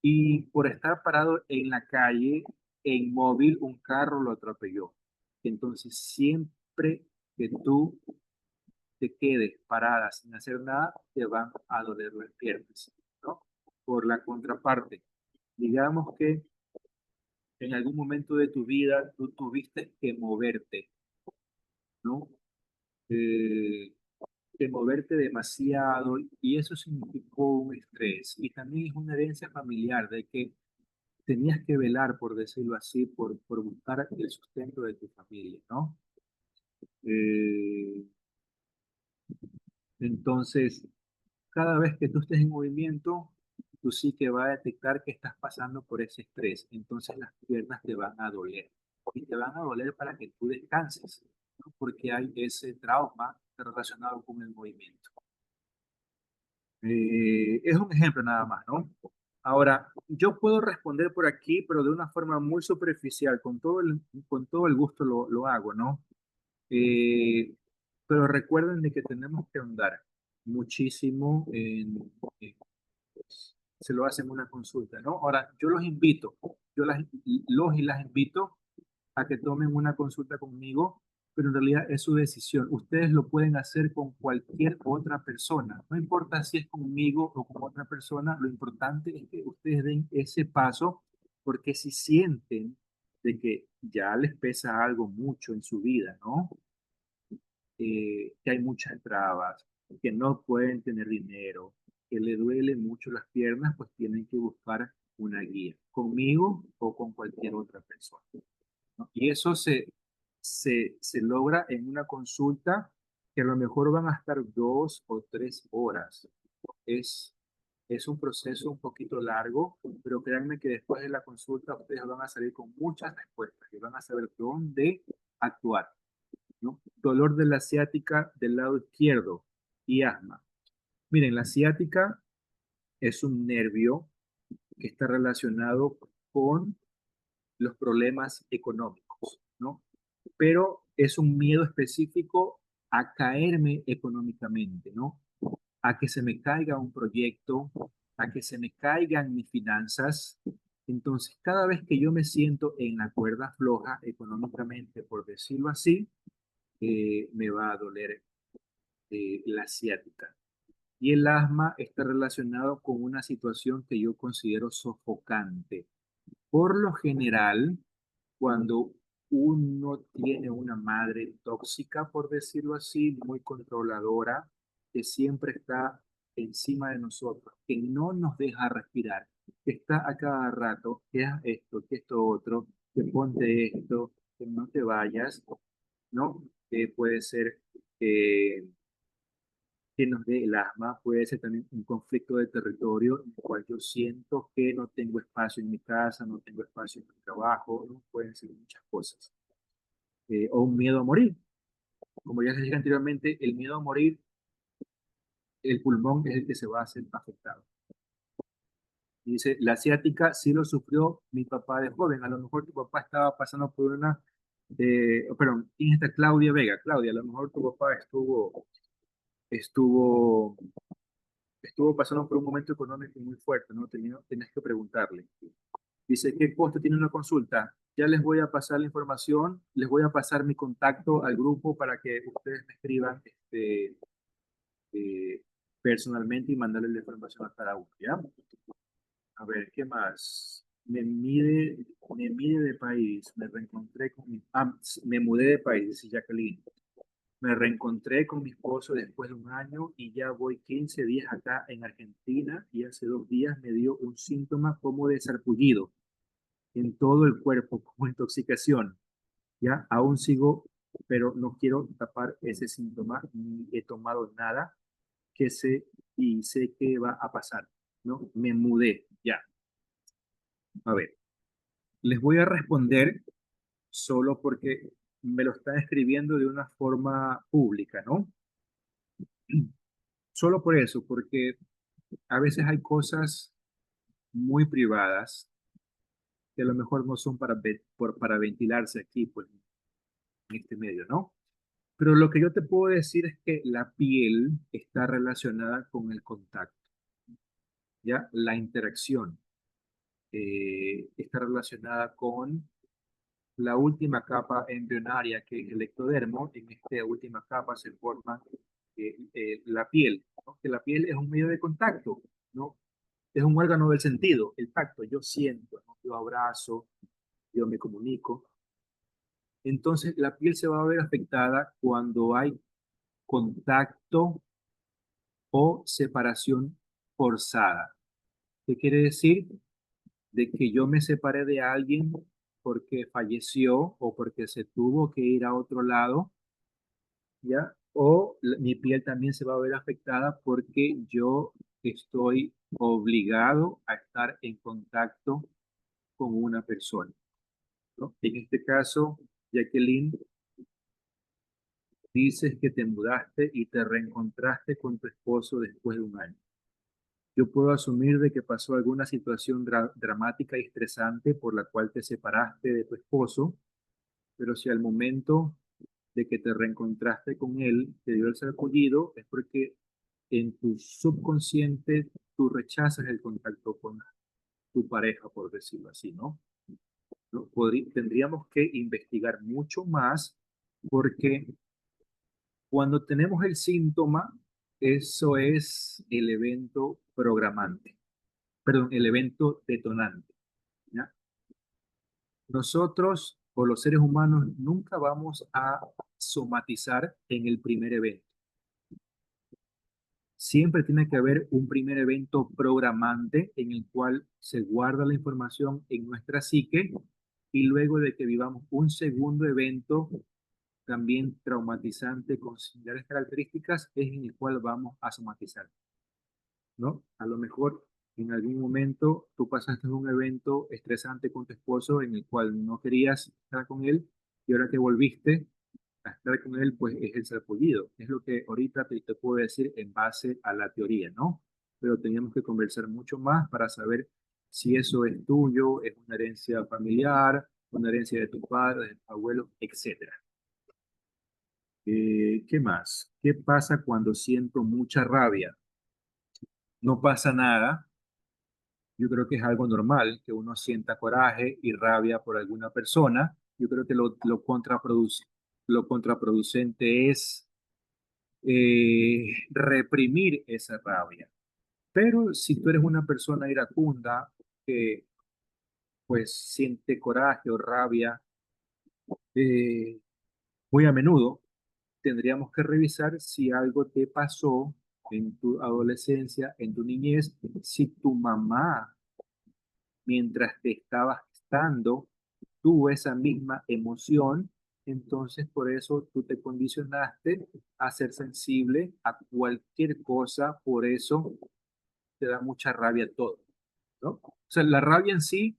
Y por estar parado en la calle, en móvil, un carro lo atropelló. Entonces, siempre que tú te quedes parada sin hacer nada, te van a doler las piernas, ¿no? Por la contraparte, digamos que en algún momento de tu vida tú tuviste que moverte, ¿no? Eh, de moverte demasiado y eso significó un estrés y también es una herencia familiar de que tenías que velar, por decirlo así, por buscar el sustento de tu familia, ¿no? Eh, entonces, cada vez que tú estés en movimiento, tú sí que va a detectar que estás pasando por ese estrés. Entonces las piernas te van a doler. Y te van a doler para que tú descanses, ¿no? Porque hay ese trauma relacionado con el movimiento. Es un ejemplo nada más, ¿no? Ahora, yo puedo responder por aquí, pero de una forma muy superficial, con todo el gusto lo hago, ¿no? Eh, pero recuerden de que tenemos que ahondar muchísimo pues, se lo hacen una consulta, ¿no? Ahora, yo los invito, los y las invito a que tomen una consulta conmigo, pero en realidad es su decisión. Ustedes lo pueden hacer con cualquier otra persona. No importa si es conmigo o con otra persona, lo importante es que ustedes den ese paso, porque si sienten de que ya les pesa algo mucho en su vida, ¿no? Que hay muchas trabas, que no pueden tener dinero, que le duelen mucho las piernas, pues tienen que buscar una guía, conmigo o con cualquier otra persona, ¿no? Y eso se logra en una consulta que a lo mejor van a estar 2 o 3 horas. Es, es un proceso un poquito largo, pero créanme que después de la consulta ustedes van a salir con muchas respuestas y van a saber dónde actuar, ¿no? Dolor de la ciática del lado izquierdo y asma. Miren, la ciática es un nervio que está relacionado con los problemas económicos, ¿no? Pero es un miedo específico a caerme económicamente, ¿no? A que se me caiga un proyecto, a que se me caigan mis finanzas. Entonces, cada vez que yo me siento en la cuerda floja económicamente, por decirlo así, me va a doler la ciática. Y el asma está relacionado con una situación que yo considero sofocante. Por lo general, cuando uno tiene una madre tóxica, por decirlo así, muy controladora, que siempre está encima de nosotros, que no nos deja respirar, que está a cada rato, que haz esto, que esto otro, que ponte esto, que no te vayas, ¿no? Que puede ser que nos dé el asma, puede ser también un conflicto de territorio en el cual yo siento que no tengo espacio en mi casa, no tengo espacio en mi trabajo, ¿no? Pueden ser muchas cosas. O un miedo a morir. Como ya les dije anteriormente, el miedo a morir, el pulmón es el que se va a hacer afectado. Y dice, la asiática sí lo sufrió mi papá de joven. A lo mejor tu papá estaba pasando por una, perdón, ¿quién es esta? Claudia Vega. Claudia, a lo mejor tu papá estuvo, estuvo pasando por un momento económico muy fuerte, ¿no? Tenías que preguntarle. Dice, ¿qué costo tiene una consulta? Ya les voy a pasar la información, les voy a pasar mi contacto al grupo para que ustedes me escriban eh, personalmente y mandarle la información a cada uno, ¿ya? A ver, ¿qué más? Me mide de país, me reencontré con me mudé de país, dice Jacqueline. Me reencontré con mi esposo después de un año y ya voy 15 días acá en Argentina y hace 2 días me dio un síntoma como de sarpullido en todo el cuerpo, como intoxicación. Ya, aún sigo, pero no quiero tapar ese síntoma, ni he tomado nada que sé y sé que va a pasar, ¿no? Me mudé, ya. A ver, les voy a responder solo porque me lo están escribiendo de una forma pública, ¿no? Solo por eso, porque a veces hay cosas muy privadas que a lo mejor no son para ventilarse aquí, pues, en este medio, ¿no? Pero lo que yo te puedo decir es que la piel está relacionada con el contacto, ¿ya? La interacción está relacionada con la última capa embrionaria, que es el ectodermo. En esta última capa se forma la piel, ¿no? Que la piel es un medio de contacto, ¿no? Es un órgano del sentido, el tacto. Yo siento, ¿no? Yo abrazo, yo me comunico. Entonces, la piel se va a ver afectada cuando hay contacto o separación forzada. ¿Qué quiere decir? De que yo me separé de alguien porque falleció o porque se tuvo que ir a otro lado, ¿ya? O mi piel también se va a ver afectada porque yo estoy obligado a estar en contacto con una persona, ¿no? En este caso, Jacqueline, dices que te mudaste y te reencontraste con tu esposo después de un año. Yo puedo asumir de que pasó alguna situación dramática y estresante por la cual te separaste de tu esposo, pero si al momento de que te reencontraste con él te dio el sarpullido, es porque en tu subconsciente tú rechazas el contacto con tu pareja, por decirlo así, ¿no? Tendríamos que investigar mucho más porque cuando tenemos el síntoma, eso es el evento programante, perdón, el evento detonante, ¿ya? Nosotros o los seres humanos nunca vamos a somatizar en el primer evento. Siempre tiene que haber un primer evento programante en el cual se guarda la información en nuestra psique y luego de que vivamos un segundo evento también traumatizante con similares características es en el cual vamos a somatizar, ¿no? A lo mejor en algún momento tú pasaste un evento estresante con tu esposo en el cual no querías estar con él y ahora que volviste a estar con él, pues es el sarpullido. Es lo que ahorita te puedo decir en base a la teoría, ¿no? Pero teníamos que conversar mucho más para saber si eso es tuyo, es una herencia familiar, una herencia de tus padres, de tus abuelos, etcétera. ¿Qué más? ¿Qué pasa cuando siento mucha rabia? No pasa nada. Yo creo que es algo normal que uno sienta coraje y rabia por alguna persona. Yo creo que lo contraproducente es reprimir esa rabia. Pero si tú eres una persona iracunda que pues siente coraje o rabia eh, muy a menudo, tendríamos que revisar si algo te pasó en tu adolescencia, en tu niñez, si tu mamá, mientras te estaba gestando, tuvo esa misma emoción, entonces por eso tú te condicionaste a ser sensible a cualquier cosa, por eso te da mucha rabia todo, ¿no? O sea, la rabia en sí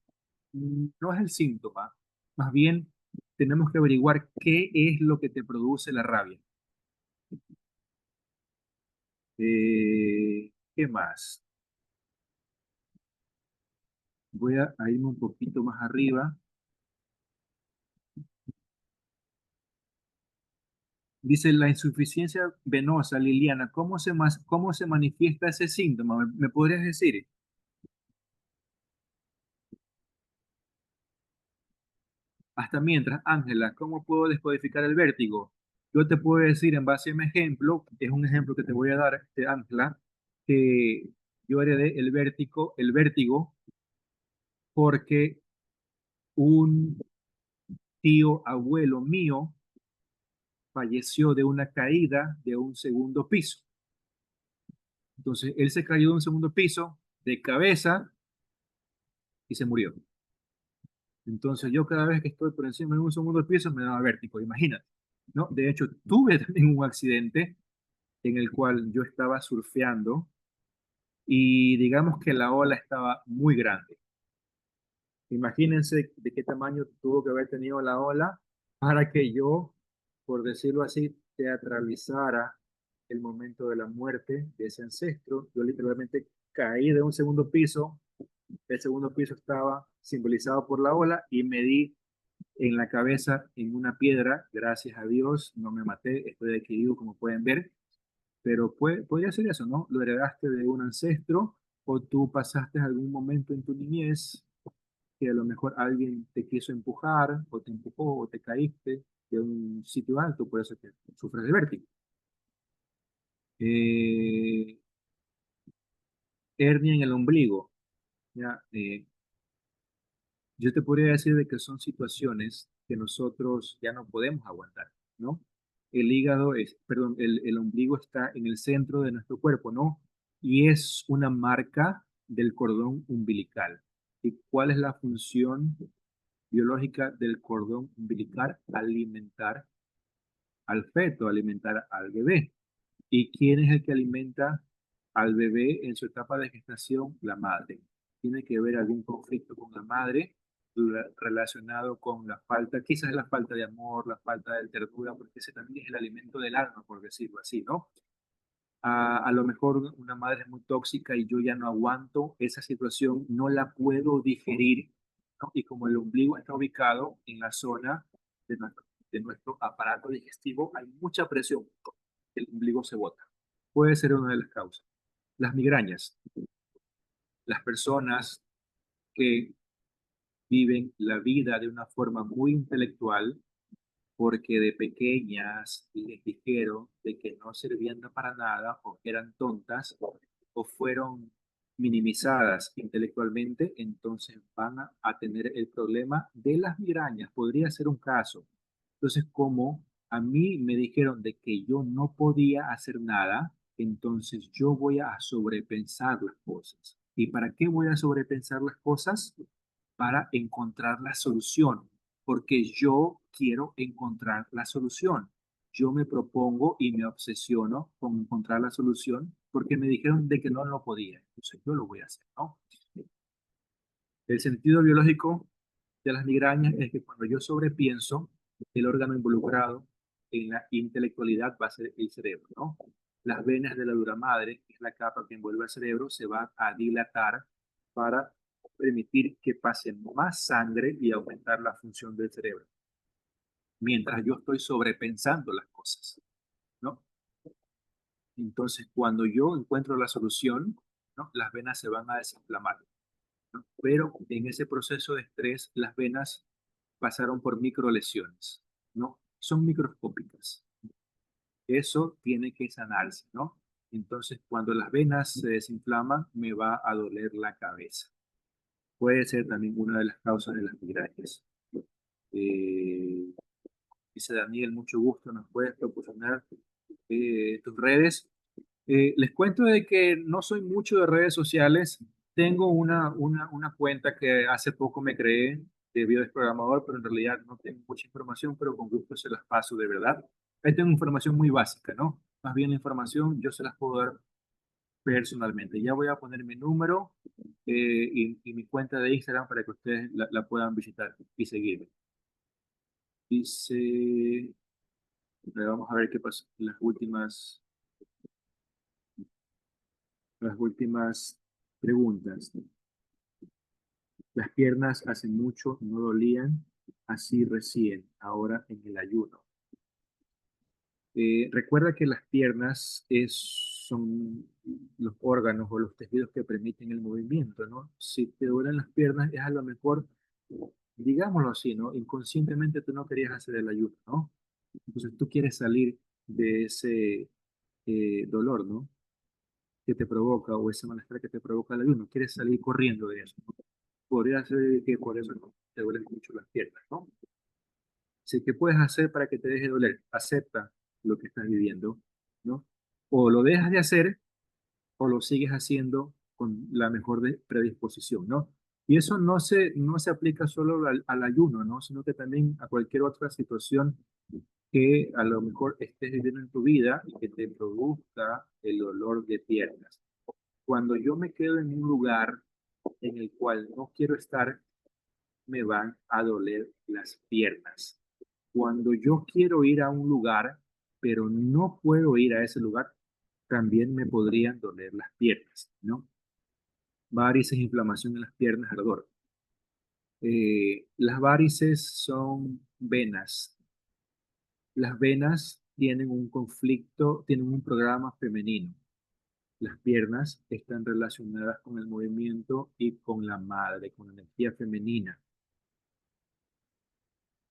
no es el síntoma, más bien tenemos que averiguar qué es lo que te produce la rabia. ¿Qué más? Voy a irme un poquito más arriba. Dice la insuficiencia venosa, Liliana, cómo se manifiesta ese síntoma? ¿Me podrías decir? Hasta mientras, Ángela, ¿cómo puedo descodificar el vértigo? Yo te puedo decir en base a mi ejemplo, es un ejemplo que te voy a dar, Ángela, que yo heredé el vértigo porque un tío abuelo mío falleció de una caída de un segundo piso. Entonces, él se cayó de un segundo piso de cabeza y se murió. Entonces, yo cada vez que estoy por encima de un segundo piso me daba vértigo, imagínate, ¿no? De hecho, tuve también un accidente en el cual yo estaba surfeando y digamos que la ola estaba muy grande. Imagínense de qué tamaño tuvo que haber tenido la ola para que yo, por decirlo así, teatralizara el momento de la muerte de ese ancestro. Yo literalmente caí de un segundo piso, el segundo piso estaba simbolizado por la ola y me di en la cabeza en una piedra. Gracias a Dios no me maté, estoy aquí vivo como pueden ver, pero podría ser eso, ¿no? Lo heredaste de un ancestro o tú pasaste algún momento en tu niñez que a lo mejor alguien te quiso empujar o te empujó o te caíste de un sitio alto, por eso que sufres de vértigo. Eh, Hernia en el ombligo. ¿Ya? Yo te podría decir de que son situaciones que nosotros ya no podemos aguantar, ¿no? El hígado es, perdón, el ombligo está en el centro de nuestro cuerpo, ¿no? Y es una marca del cordón umbilical. ¿Y cuál es la función biológica del cordón umbilical? Alimentar al feto, alimentar al bebé. ¿Y quién es el que alimenta al bebé en su etapa de gestación? La madre. Tiene que haber algún conflicto con la madre relacionado con la falta, quizás la falta de amor, la falta de ternura, porque ese también es el alimento del alma, por decirlo así, ¿no? A lo mejor una madre es muy tóxica y yo ya no aguanto esa situación, no la puedo digerir, ¿no? Y como el ombligo está ubicado en la zona de nuestro aparato digestivo, hay mucha presión, el ombligo se bota. Puede ser una de las causas. Las migrañas, las personas que viven la vida de una forma muy intelectual, porque de pequeñas les dijeron de que no servían para nada o que eran tontas o fueron minimizadas intelectualmente, entonces van a tener el problema de las migrañas. Podría ser un caso. Entonces, como a mí me dijeron de que yo no podía hacer nada, entonces yo voy a sobrepensar las cosas. ¿Y para qué voy a sobrepensar las cosas? Para encontrar la solución, porque yo quiero encontrar la solución. Yo me propongo y me obsesiono con encontrar la solución porque me dijeron de que no lo podía. Entonces yo lo voy a hacer, ¿no? El sentido biológico de las migrañas es que cuando yo sobrepienso, el órgano involucrado en la intelectualidad va a ser el cerebro, ¿no? Las venas de la dura madre, que es la capa que envuelve el cerebro, se van a dilatar para permitir que pase más sangre y aumentar la función del cerebro, mientras yo estoy sobrepensando las cosas, ¿no? Entonces, cuando yo encuentro la solución, ¿no? Las venas se van a desinflamar, ¿no? Pero en ese proceso de estrés, las venas pasaron por microlesiones, ¿no? Son microscópicas. Eso tiene que sanarse, ¿no? Entonces, cuando las venas se desinflaman, me va a doler la cabeza. Puede ser también una de las causas de las migrañas. Eh, Dice Daniel, mucho gusto, nos puedes proporcionar tus redes. Les cuento de que no soy mucho de redes sociales. Tengo una cuenta que hace poco me creé de biodesprogramador, pero en realidad no tengo mucha información, pero con gusto se las paso de verdad. Ahí tengo información muy básica, ¿no? Más bien la información yo se las puedo dar personalmente. Ya voy a poner mi número y mi cuenta de Instagram para que ustedes la puedan visitar y seguirme. Dice, vamos a ver qué pasa. Las últimas preguntas. Las piernas hace mucho no dolían, así recién, ahora en el ayuno. Recuerda que las piernas son los órganos o los tejidos que permiten el movimiento, ¿no? Si te duelen las piernas, es a lo mejor, digámoslo así, ¿no? Inconscientemente tú no querías hacer el ayuno, ¿no? Entonces tú quieres salir de ese dolor, ¿no? Que te provoca o ese malestar que te provoca el ayuno. Quieres salir corriendo de eso. Podría ser que por eso no te duelen mucho las piernas, ¿no? Así que puedes hacer para que te deje de doler. Acepta lo que estás viviendo, ¿no? O lo dejas de hacer o lo sigues haciendo con la mejor predisposición, ¿no? Y eso no se aplica solo al ayuno, ¿no? Sino que también a cualquier otra situación que a lo mejor estés viviendo en tu vida y que te produzca el dolor de piernas. Cuando yo me quedo en un lugar en el cual no quiero estar, me van a doler las piernas. Cuando yo quiero ir a un lugar, pero no puedo ir a ese lugar, también me podrían doler las piernas, ¿no? Varices, inflamación en las piernas, ardor. Las varices son venas. Las venas tienen un conflicto, tienen un programa femenino. Las piernas están relacionadas con el movimiento y con la madre, con la energía femenina.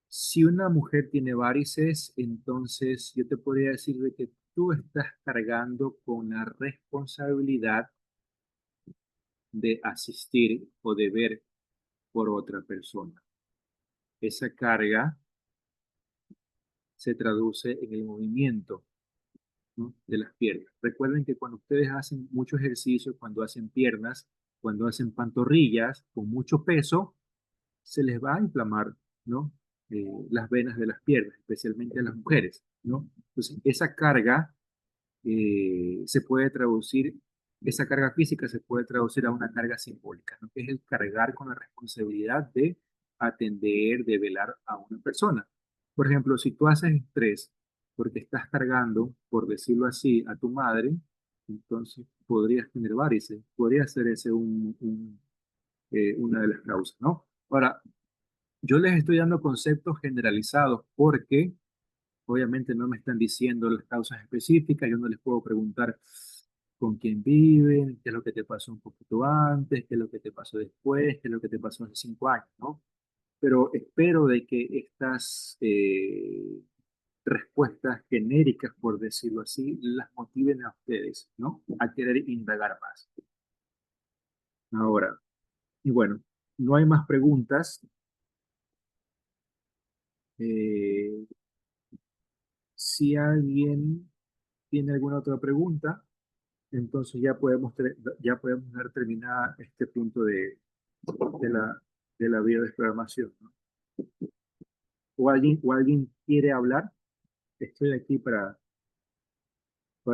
Si una mujer tiene varices, entonces yo te podría decir de que tú estás cargando con la responsabilidad de asistir o de ver por otra persona. Esa carga se traduce en el movimiento, ¿no? De las piernas. Recuerden que cuando ustedes hacen mucho ejercicio, cuando hacen piernas, cuando hacen pantorrillas con mucho peso, se les va a inflamar, ¿no? Las venas de las piernas, especialmente a las mujeres, ¿no? Entonces, se puede traducir, esa carga física se puede traducir a una carga simbólica, ¿no? Que es el cargar con la responsabilidad de atender, de velar a una persona. Por ejemplo, si tú haces estrés porque estás cargando, por decirlo así, a tu madre, entonces podrías tener varices, podría ser ese una de las causas, ¿no? Ahora, yo les estoy dando conceptos generalizados porque obviamente no me están diciendo las causas específicas, yo no les puedo preguntar con quién viven, qué es lo que te pasó un poquito antes, qué es lo que te pasó después, qué es lo que te pasó hace 5 años, ¿no? Pero espero de que estas respuestas genéricas, por decirlo así, las motiven a ustedes, ¿no? A querer indagar más. Ahora, y bueno, no hay más preguntas. Eh, si alguien tiene alguna otra pregunta, entonces ya podemos dar terminada este punto de la, de la biodesprogramación, ¿no? ¿O alguien quiere hablar? Estoy aquí para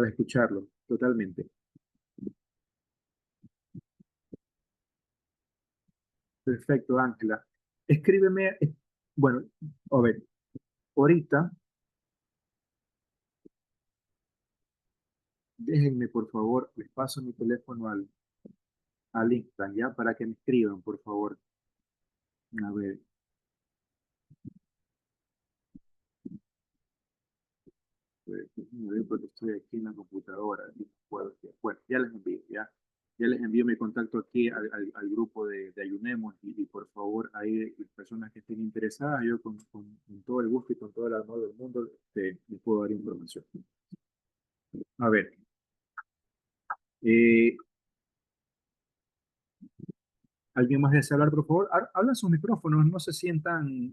escucharlo totalmente. Perfecto, Ángela. Escríbeme, bueno, a ver, ahorita déjenme por favor, les paso mi teléfono al Instagram, ¿ya? Para que me escriban, por favor. A ver, déjenme ver porque estoy aquí en la computadora. Y no puedo, bueno, ya les envío, ¿ya? Ya les envío mi contacto aquí al grupo de Ayunemos y por favor, ahí las personas que estén interesadas, yo con todo el gusto y con todo el amor del mundo les puedo dar información. A ver, eh, ¿alguien más desea hablar, por favor? Hablan sus micrófonos, no se sientan,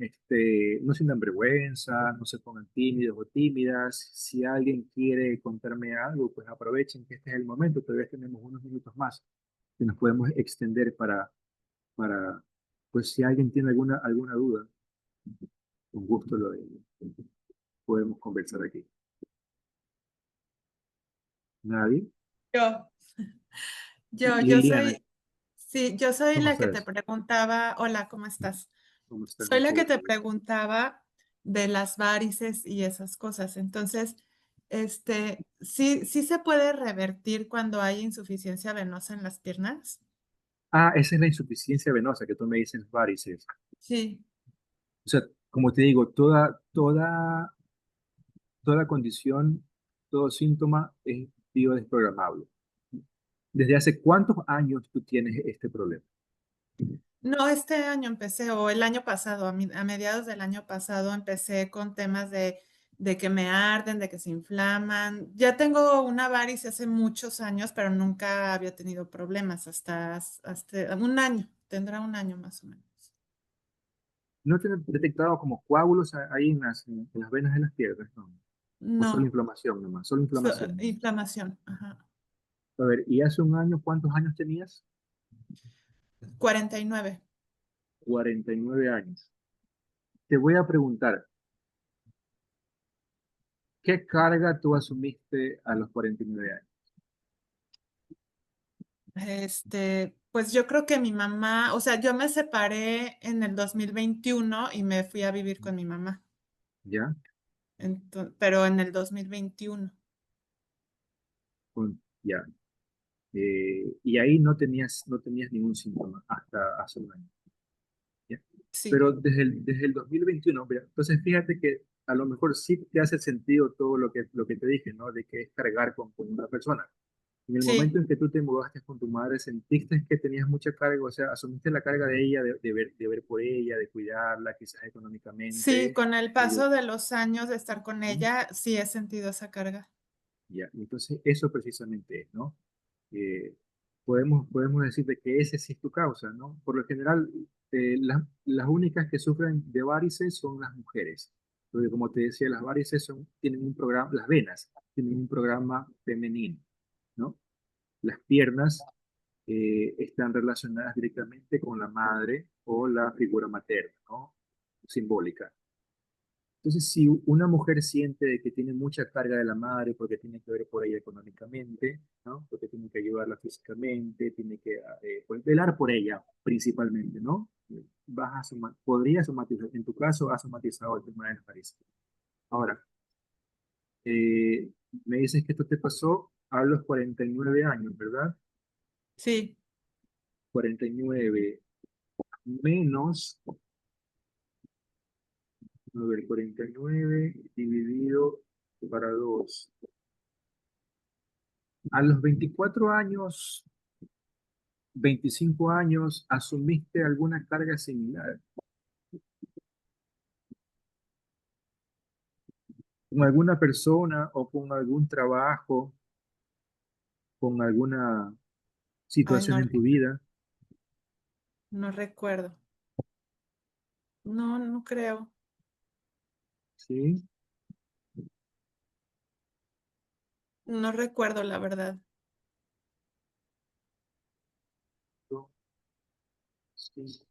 no sientan vergüenza, no se pongan tímidos o tímidas. Si alguien quiere contarme algo, pues aprovechen que este es el momento. Todavía tenemos unos minutos más que nos podemos extender para, pues si alguien tiene alguna duda, con gusto podemos conversar aquí. ¿Nadie? Yo, yo Liliana, soy, sí, yo soy ¿cómo la que te estás? preguntaba, hola, ¿cómo estás? ¿Cómo estás? Soy la Mucho que te gusto. preguntaba de las varices y esas cosas. Entonces, sí, sí se puede revertir cuando hay insuficiencia venosa en las piernas. Ah, esa es la insuficiencia venosa que tú me dices varices. Sí. O sea, como te digo, toda condición, todo síntoma es biodesprogramable. ¿Desde hace cuántos años tú tienes este problema? No, este año empecé, o el año pasado, a mediados del año pasado empecé con temas de que me arden, de que se inflaman. Ya tengo una varice hace muchos años, pero nunca había tenido problemas hasta un año, tendrá un año más o menos. ¿No te han detectado como coágulos ahí en las venas de las piernas? No. O solo No, inflamación nomás, solo inflamación. inflamación, ajá. A ver, ¿y hace un año cuántos años tenías? 49. 49 años. Te voy a preguntar, ¿qué carga tú asumiste a los 49 años? Pues yo creo que mi mamá, o sea, yo me separé en el 2021 y me fui a vivir con mi mamá, ¿Ya? pero en el 2021. Ya. Y ahí no tenías ningún síntoma hasta hace un año. ¿Ya? Sí, Pero desde el 2021, mira, entonces fíjate que a lo mejor sí te hace sentido todo lo que te dije, ¿no? De que es cargar con una persona. En el momento sí, en que tú te mudaste con tu madre, sentiste que tenías mucha carga, o sea, asumiste la carga de ella, de ver por ella, de cuidarla, quizás sí, económicamente. con el de ayud- paso de los años de estar con ¿Mm? ella, sí he sentido esa carga. Ya, entonces eso precisamente es, ¿no? Eh, podemos decir de que ese sí es tu causa, ¿no? Por lo general, las únicas que sufren de varices son las mujeres. Porque como te decía, las varices tienen un programa, las venas tienen un programa femenino, ¿no? Las piernas están relacionadas directamente con la madre o la figura materna, ¿no? Simbólica. Entonces, si una mujer siente de que tiene mucha carga de la madre porque tiene que ver por ella económicamente, ¿no? Porque tiene que ayudarla físicamente, tiene que pues, velar por ella principalmente, ¿no? Podría somatizar, en tu caso, has somatizado el tema de la nariz. Ahora, eh, me dices que esto te pasó a los 49 años, ¿verdad? Sí, 49 menos, a ver, 49 dividido para 2. A los 24 años, 25 años, asumiste alguna carga similar con alguna persona o con algún trabajo, con alguna ay, situación no, en tu vida, no recuerdo. No, no creo. ¿sí? No recuerdo la verdad. Dos, cinco,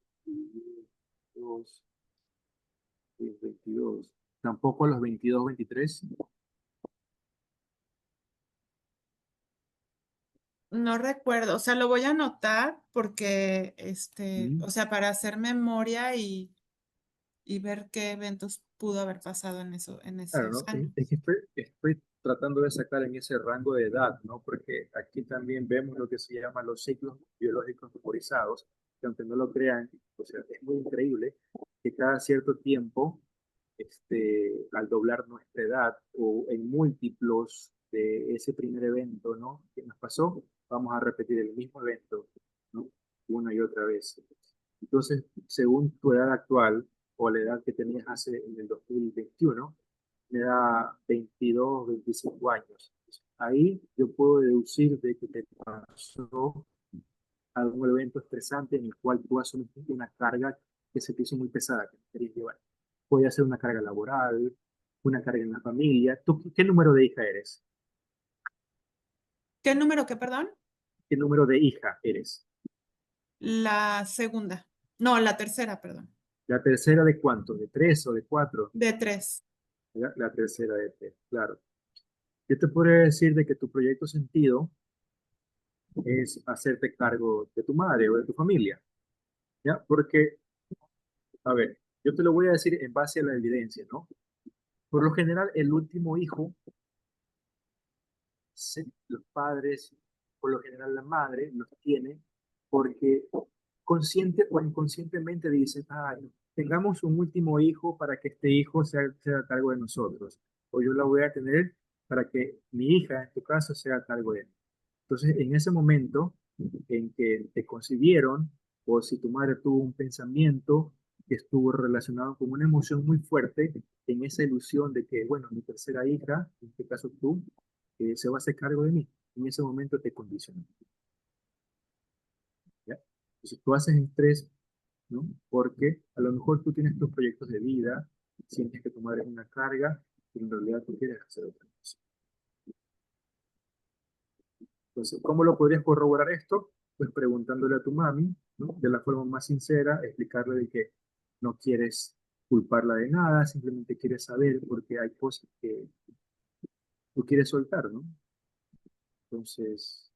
22, 22. Tampoco a los 22, 23. No recuerdo. O sea, lo voy a anotar porque, ¿Mm? o sea, para hacer memoria y ver qué eventos pudo haber pasado en Claro, esos ¿no? Es años. que estoy tratando de sacar en ese rango de edad, ¿no? Porque aquí también vemos lo que se llama los ciclos biológicos memorizados, que aunque no lo crean, o sea, es muy increíble que cada cierto tiempo, al doblar nuestra edad o en múltiplos de ese primer evento, ¿no? Que nos pasó, vamos a repetir el mismo evento, ¿no? Una y otra vez. Entonces, según tu edad actual o la edad que tenías en el 2021, me da 22, 25 años. ahí yo puedo deducir de que te pasó algún evento estresante en el cual tú asumiste una carga que se te hizo muy pesada, que no querías llevar. Puede ser una carga laboral, una carga en la familia. ¿Tú qué número de hija eres? ¿Qué número, qué, perdón? ¿Qué número de hija eres? La segunda. No, la tercera, perdón. ¿La tercera de cuánto? ¿De tres o de cuatro? De 3. La tercera de tres, claro. Yo te podría decir de que tu proyecto sentido es hacerte cargo de tu madre o de tu familia, ¿ya? Porque, a ver, yo te lo voy a decir en base a la evidencia, ¿no? Por lo general, el último hijo, los padres, por lo general la madre, los tiene porque consciente o inconscientemente dicen, ay, tengamos un último hijo para que este hijo sea a cargo de nosotros, o yo la voy a tener para que mi hija, en tu caso, sea a cargo de él. Entonces, en ese momento en que te concibieron, o si tu madre tuvo un pensamiento que estuvo relacionado con una emoción muy fuerte, en esa ilusión de que, bueno, mi tercera hija, en este caso tú, se va a hacer cargo de mí, en ese momento te condicionó, ¿ya? Entonces, tú haces estrés, ¿no? Porque a lo mejor tú tienes tus proyectos de vida, sientes que tu madre es una carga, pero en realidad tú quieres hacer otra cosa. Entonces, ¿cómo lo podrías corroborar esto? Pues preguntándole a tu mami, ¿no? De la forma más sincera, explicarle de que no quieres culparla de nada, simplemente quieres saber porque hay cosas que tú quieres soltar, ¿no? Entonces,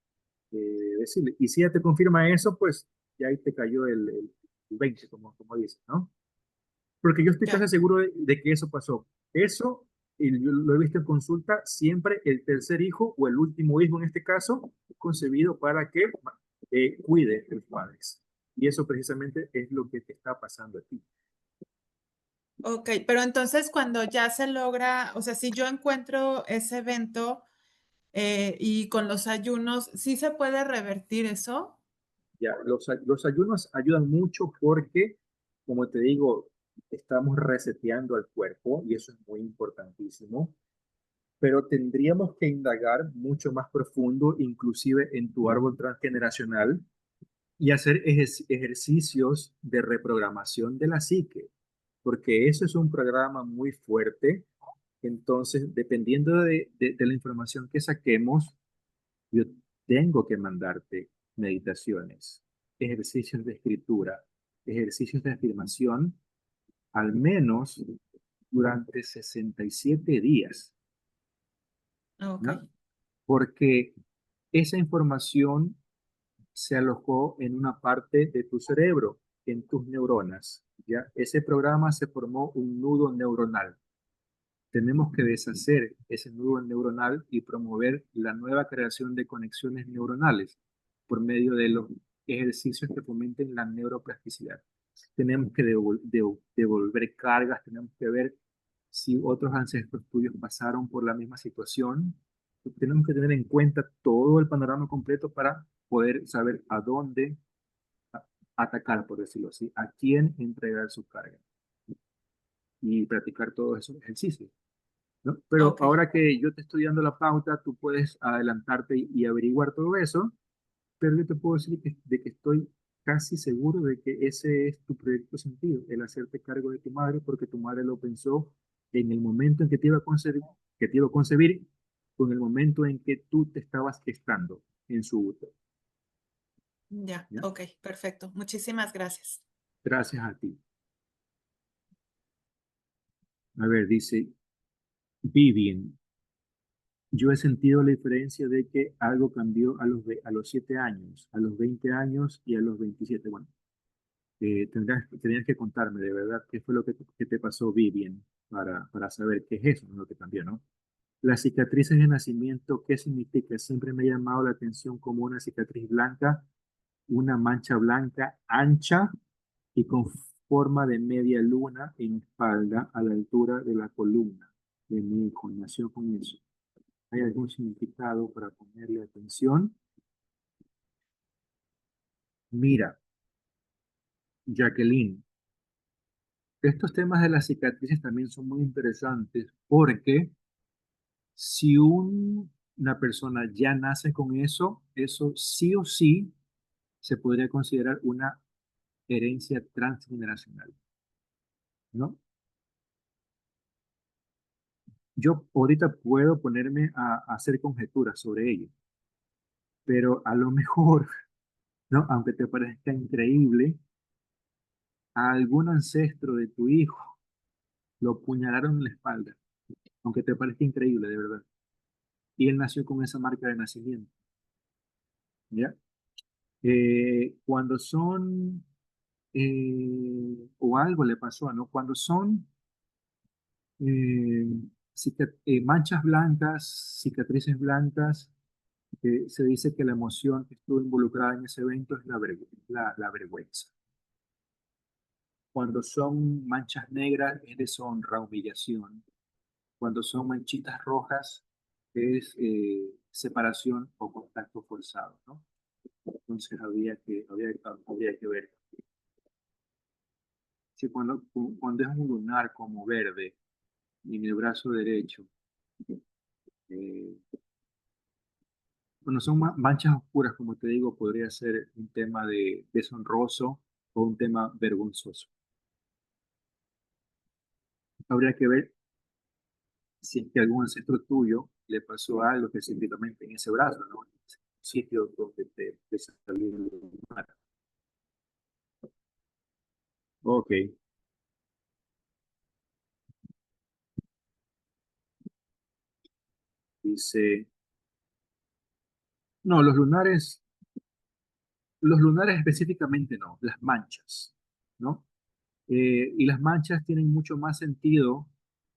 decirle, y si ella te confirma eso, pues ya ahí te cayó el 20, como dices, ¿no? Porque yo estoy casi Ya. seguro de que eso pasó. Eso, y yo lo he visto en consulta, siempre el tercer hijo o el último hijo en este caso, concebido para que cuide de los padres. Y eso precisamente es lo que te está pasando a ti. Ok, pero entonces cuando ya se logra, o sea, si yo encuentro ese evento y con los ayunos, ¿sí se puede revertir eso? Ya, los ayunos ayudan mucho porque, como te digo, estamos reseteando al cuerpo y eso es muy importantísimo. Pero tendríamos que indagar mucho más profundo, inclusive en tu árbol transgeneracional, y hacer ejercicios de reprogramación de la psique, porque eso es un programa muy fuerte. Entonces, dependiendo de la información que saquemos, yo tengo que mandarte meditaciones, ejercicios de escritura, ejercicios de afirmación, al menos durante 67 días, Ok, ¿no? Porque esa información se alojó en una parte de tu cerebro, en tus neuronas, ¿ya? Ese programa se formó un nudo neuronal. Tenemos que deshacer ese nudo neuronal y promover la nueva creación de conexiones neuronales por medio de los ejercicios que fomenten la neuroplasticidad. Tenemos que devolver cargas, tenemos que ver si otros ancestros tuyos pasaron por la misma situación. Tenemos que tener en cuenta todo el panorama completo para poder saber a dónde atacar, por decirlo así, a quién entregar su carga y practicar todos esos ejercicios, ¿no? Pero ok. ahora que yo te estoy dando la pauta, tú puedes adelantarte y averiguar todo eso, pero yo te puedo decir de que estoy casi seguro de que ese es tu proyecto sentido, el hacerte cargo de tu madre, porque tu madre lo pensó en el momento en que te iba a concebir, o en el momento en que tú te estabas gestando en su útero, Ya, ¿ya? ok, perfecto. Muchísimas gracias. Gracias a ti. A ver, dice Vivian, yo he sentido la diferencia de que algo cambió a los 7 años, a los 20 años y a los 27. Bueno, tendrías que contarme de verdad qué fue lo que te pasó, Vivian, para saber qué es eso, ¿no? Lo que cambió, ¿no? Las cicatrices de nacimiento, ¿qué significa? Siempre me ha llamado la atención como una cicatriz blanca, una mancha blanca ancha y con forma de media luna en espalda a la altura de la columna de mi hijo. Nació con eso. ¿Hay algún significado para ponerle atención? Mira, Jacqueline, estos temas de las cicatrices también son muy interesantes porque si un una persona ya nace con eso, eso sí o sí se podría considerar una herencia transgeneracional, ¿no? Yo ahorita puedo ponerme a hacer conjeturas sobre ello, pero a lo mejor, ¿no? Aunque te parezca increíble, a algún ancestro de tu hijo lo apuñalaron en la espalda, aunque te parezca increíble, de verdad. Y él nació con esa marca de nacimiento, ¿ya? Cuando son, o algo le pasó, ¿no? Cuando son eh, manchas blancas, cicatrices blancas, se dice que la emoción que estuvo involucrada en ese evento es la vergüenza. Cuando son manchas negras es deshonra, humillación. Cuando son manchitas rojas es separación o contacto forzado, ¿no? Entonces habría que ver. Si cuando es un lunar como verde en el brazo derecho, eh, cuando son manchas oscuras, como te digo, podría ser un tema de deshonroso o un tema vergonzoso. Habría que ver si es que algún ancestro tuyo le pasó algo específicamente en ese brazo, ¿no? En ese sitio donde te salió el lunar. Ok, dice, no, los lunares específicamente no, las manchas, ¿no? Y las manchas tienen mucho más sentido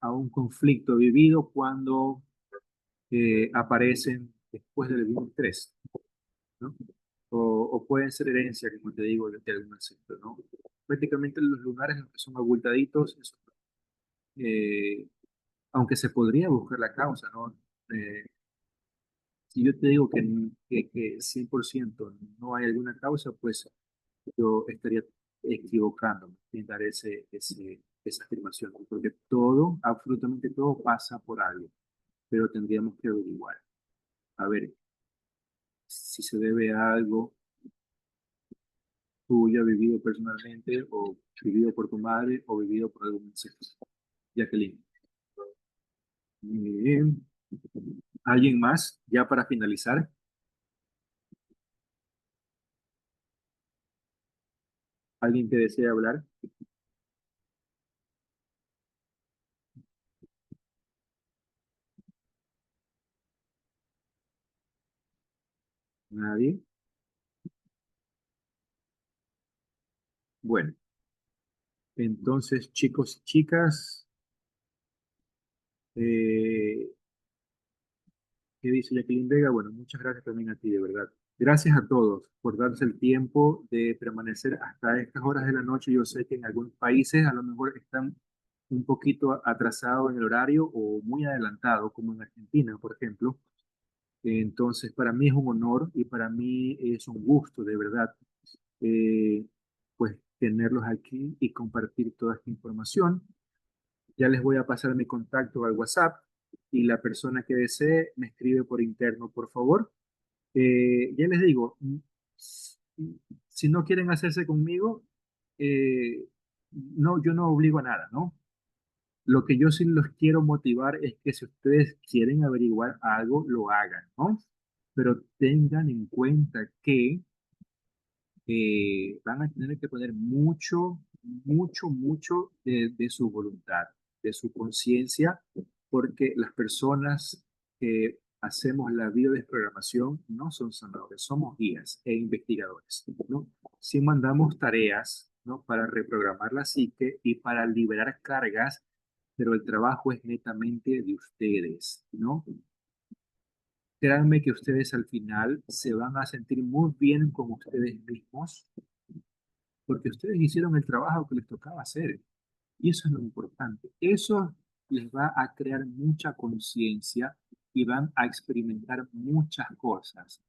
a un conflicto vivido cuando aparecen después del 23, ¿no? O pueden ser herencia, como te digo, de algún ancestro, ¿no? Prácticamente los lunares, los que son abultaditos, eh, aunque se podría buscar la causa, ¿no? Si yo te digo que 100% no hay alguna causa, pues yo estaría equivocándome en dar esa afirmación, porque todo, absolutamente todo pasa por algo, pero tendríamos que averiguar, a ver si se debe a algo tuyo vivido personalmente o vivido por tu madre o vivido por algún ancestro. Jacqueline. Muy bien. ¿Alguien más? Ya para finalizar. ¿Alguien que desea hablar? Nadie. Bueno, entonces chicos y chicas, eh, ¿qué dice Jacqueline Vega? Bueno, muchas gracias también a ti, de verdad. Gracias a todos por darse el tiempo de permanecer hasta estas horas de la noche. Yo sé que en algunos países a lo mejor están un poquito atrasados en el horario o muy adelantados, como en Argentina, por ejemplo. Entonces, para mí es un honor y para mí es un gusto, de verdad, eh, pues tenerlos aquí y compartir toda esta información. Ya les voy a pasar mi contacto al WhatsApp y la persona que desee me escribe por interno, por favor. Ya les digo, si no quieren hacerse conmigo, no, yo no obligo a nada, ¿no? Lo que yo sí los quiero motivar es que si ustedes quieren averiguar algo, lo hagan, ¿no? Pero tengan en cuenta que van a tener que poner mucho de su voluntad, de su conciencia, porque las personas que hacemos la biodesprogramación no son sanadores, somos guías e investigadores, ¿no? Sí mandamos tareas, ¿no? Para reprogramar la psique y para liberar cargas, pero el trabajo es netamente de ustedes, ¿no? Créanme que ustedes al final se van a sentir muy bien con ustedes mismos porque ustedes hicieron el trabajo que les tocaba hacer. Y eso es lo importante. Eso les va a crear mucha conciencia y van a experimentar muchas cosas.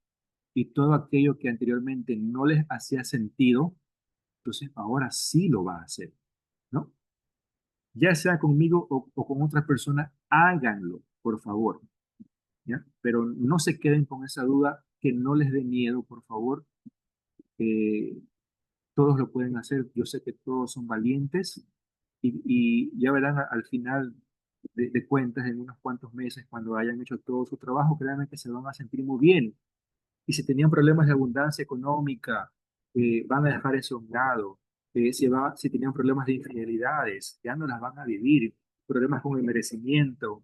Y todo aquello que anteriormente no les hacía sentido, entonces ahora sí lo va a hacer, ¿no? Ya sea conmigo o con otra persona, háganlo, por favor. ¿ya? Pero no se queden con esa duda, que no les dé miedo, por favor. Eh, Todos lo pueden hacer. Yo sé que todos son valientes y ya verán al final de cuentas, en unos cuantos meses, cuando hayan hecho todo su trabajo, créanme que se van a sentir muy bien. Y si tenían problemas de abundancia económica, van a dejar eso a un lado. Si tenían problemas de infidelidades, ya no las van a vivir. Problemas con el merecimiento,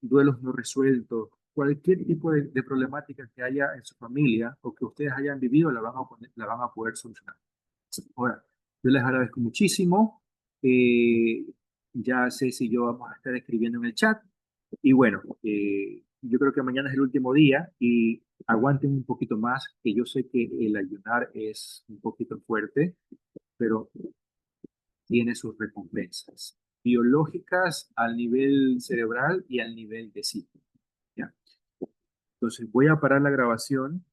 duelos no resueltos, cualquier tipo de problemática que haya en su familia o que ustedes hayan vivido, la van a poder solucionar. Ahora, yo les agradezco muchísimo. Eh, ya sé si yo vamos a estar escribiendo en el chat. Y bueno, yo creo que mañana es el último día y aguanten un poquito más, que yo sé que el ayunar es un poquito fuerte, pero tiene sus recompensas biológicas al nivel cerebral y al nivel de psique. ¿Ya? Entonces voy a parar la grabación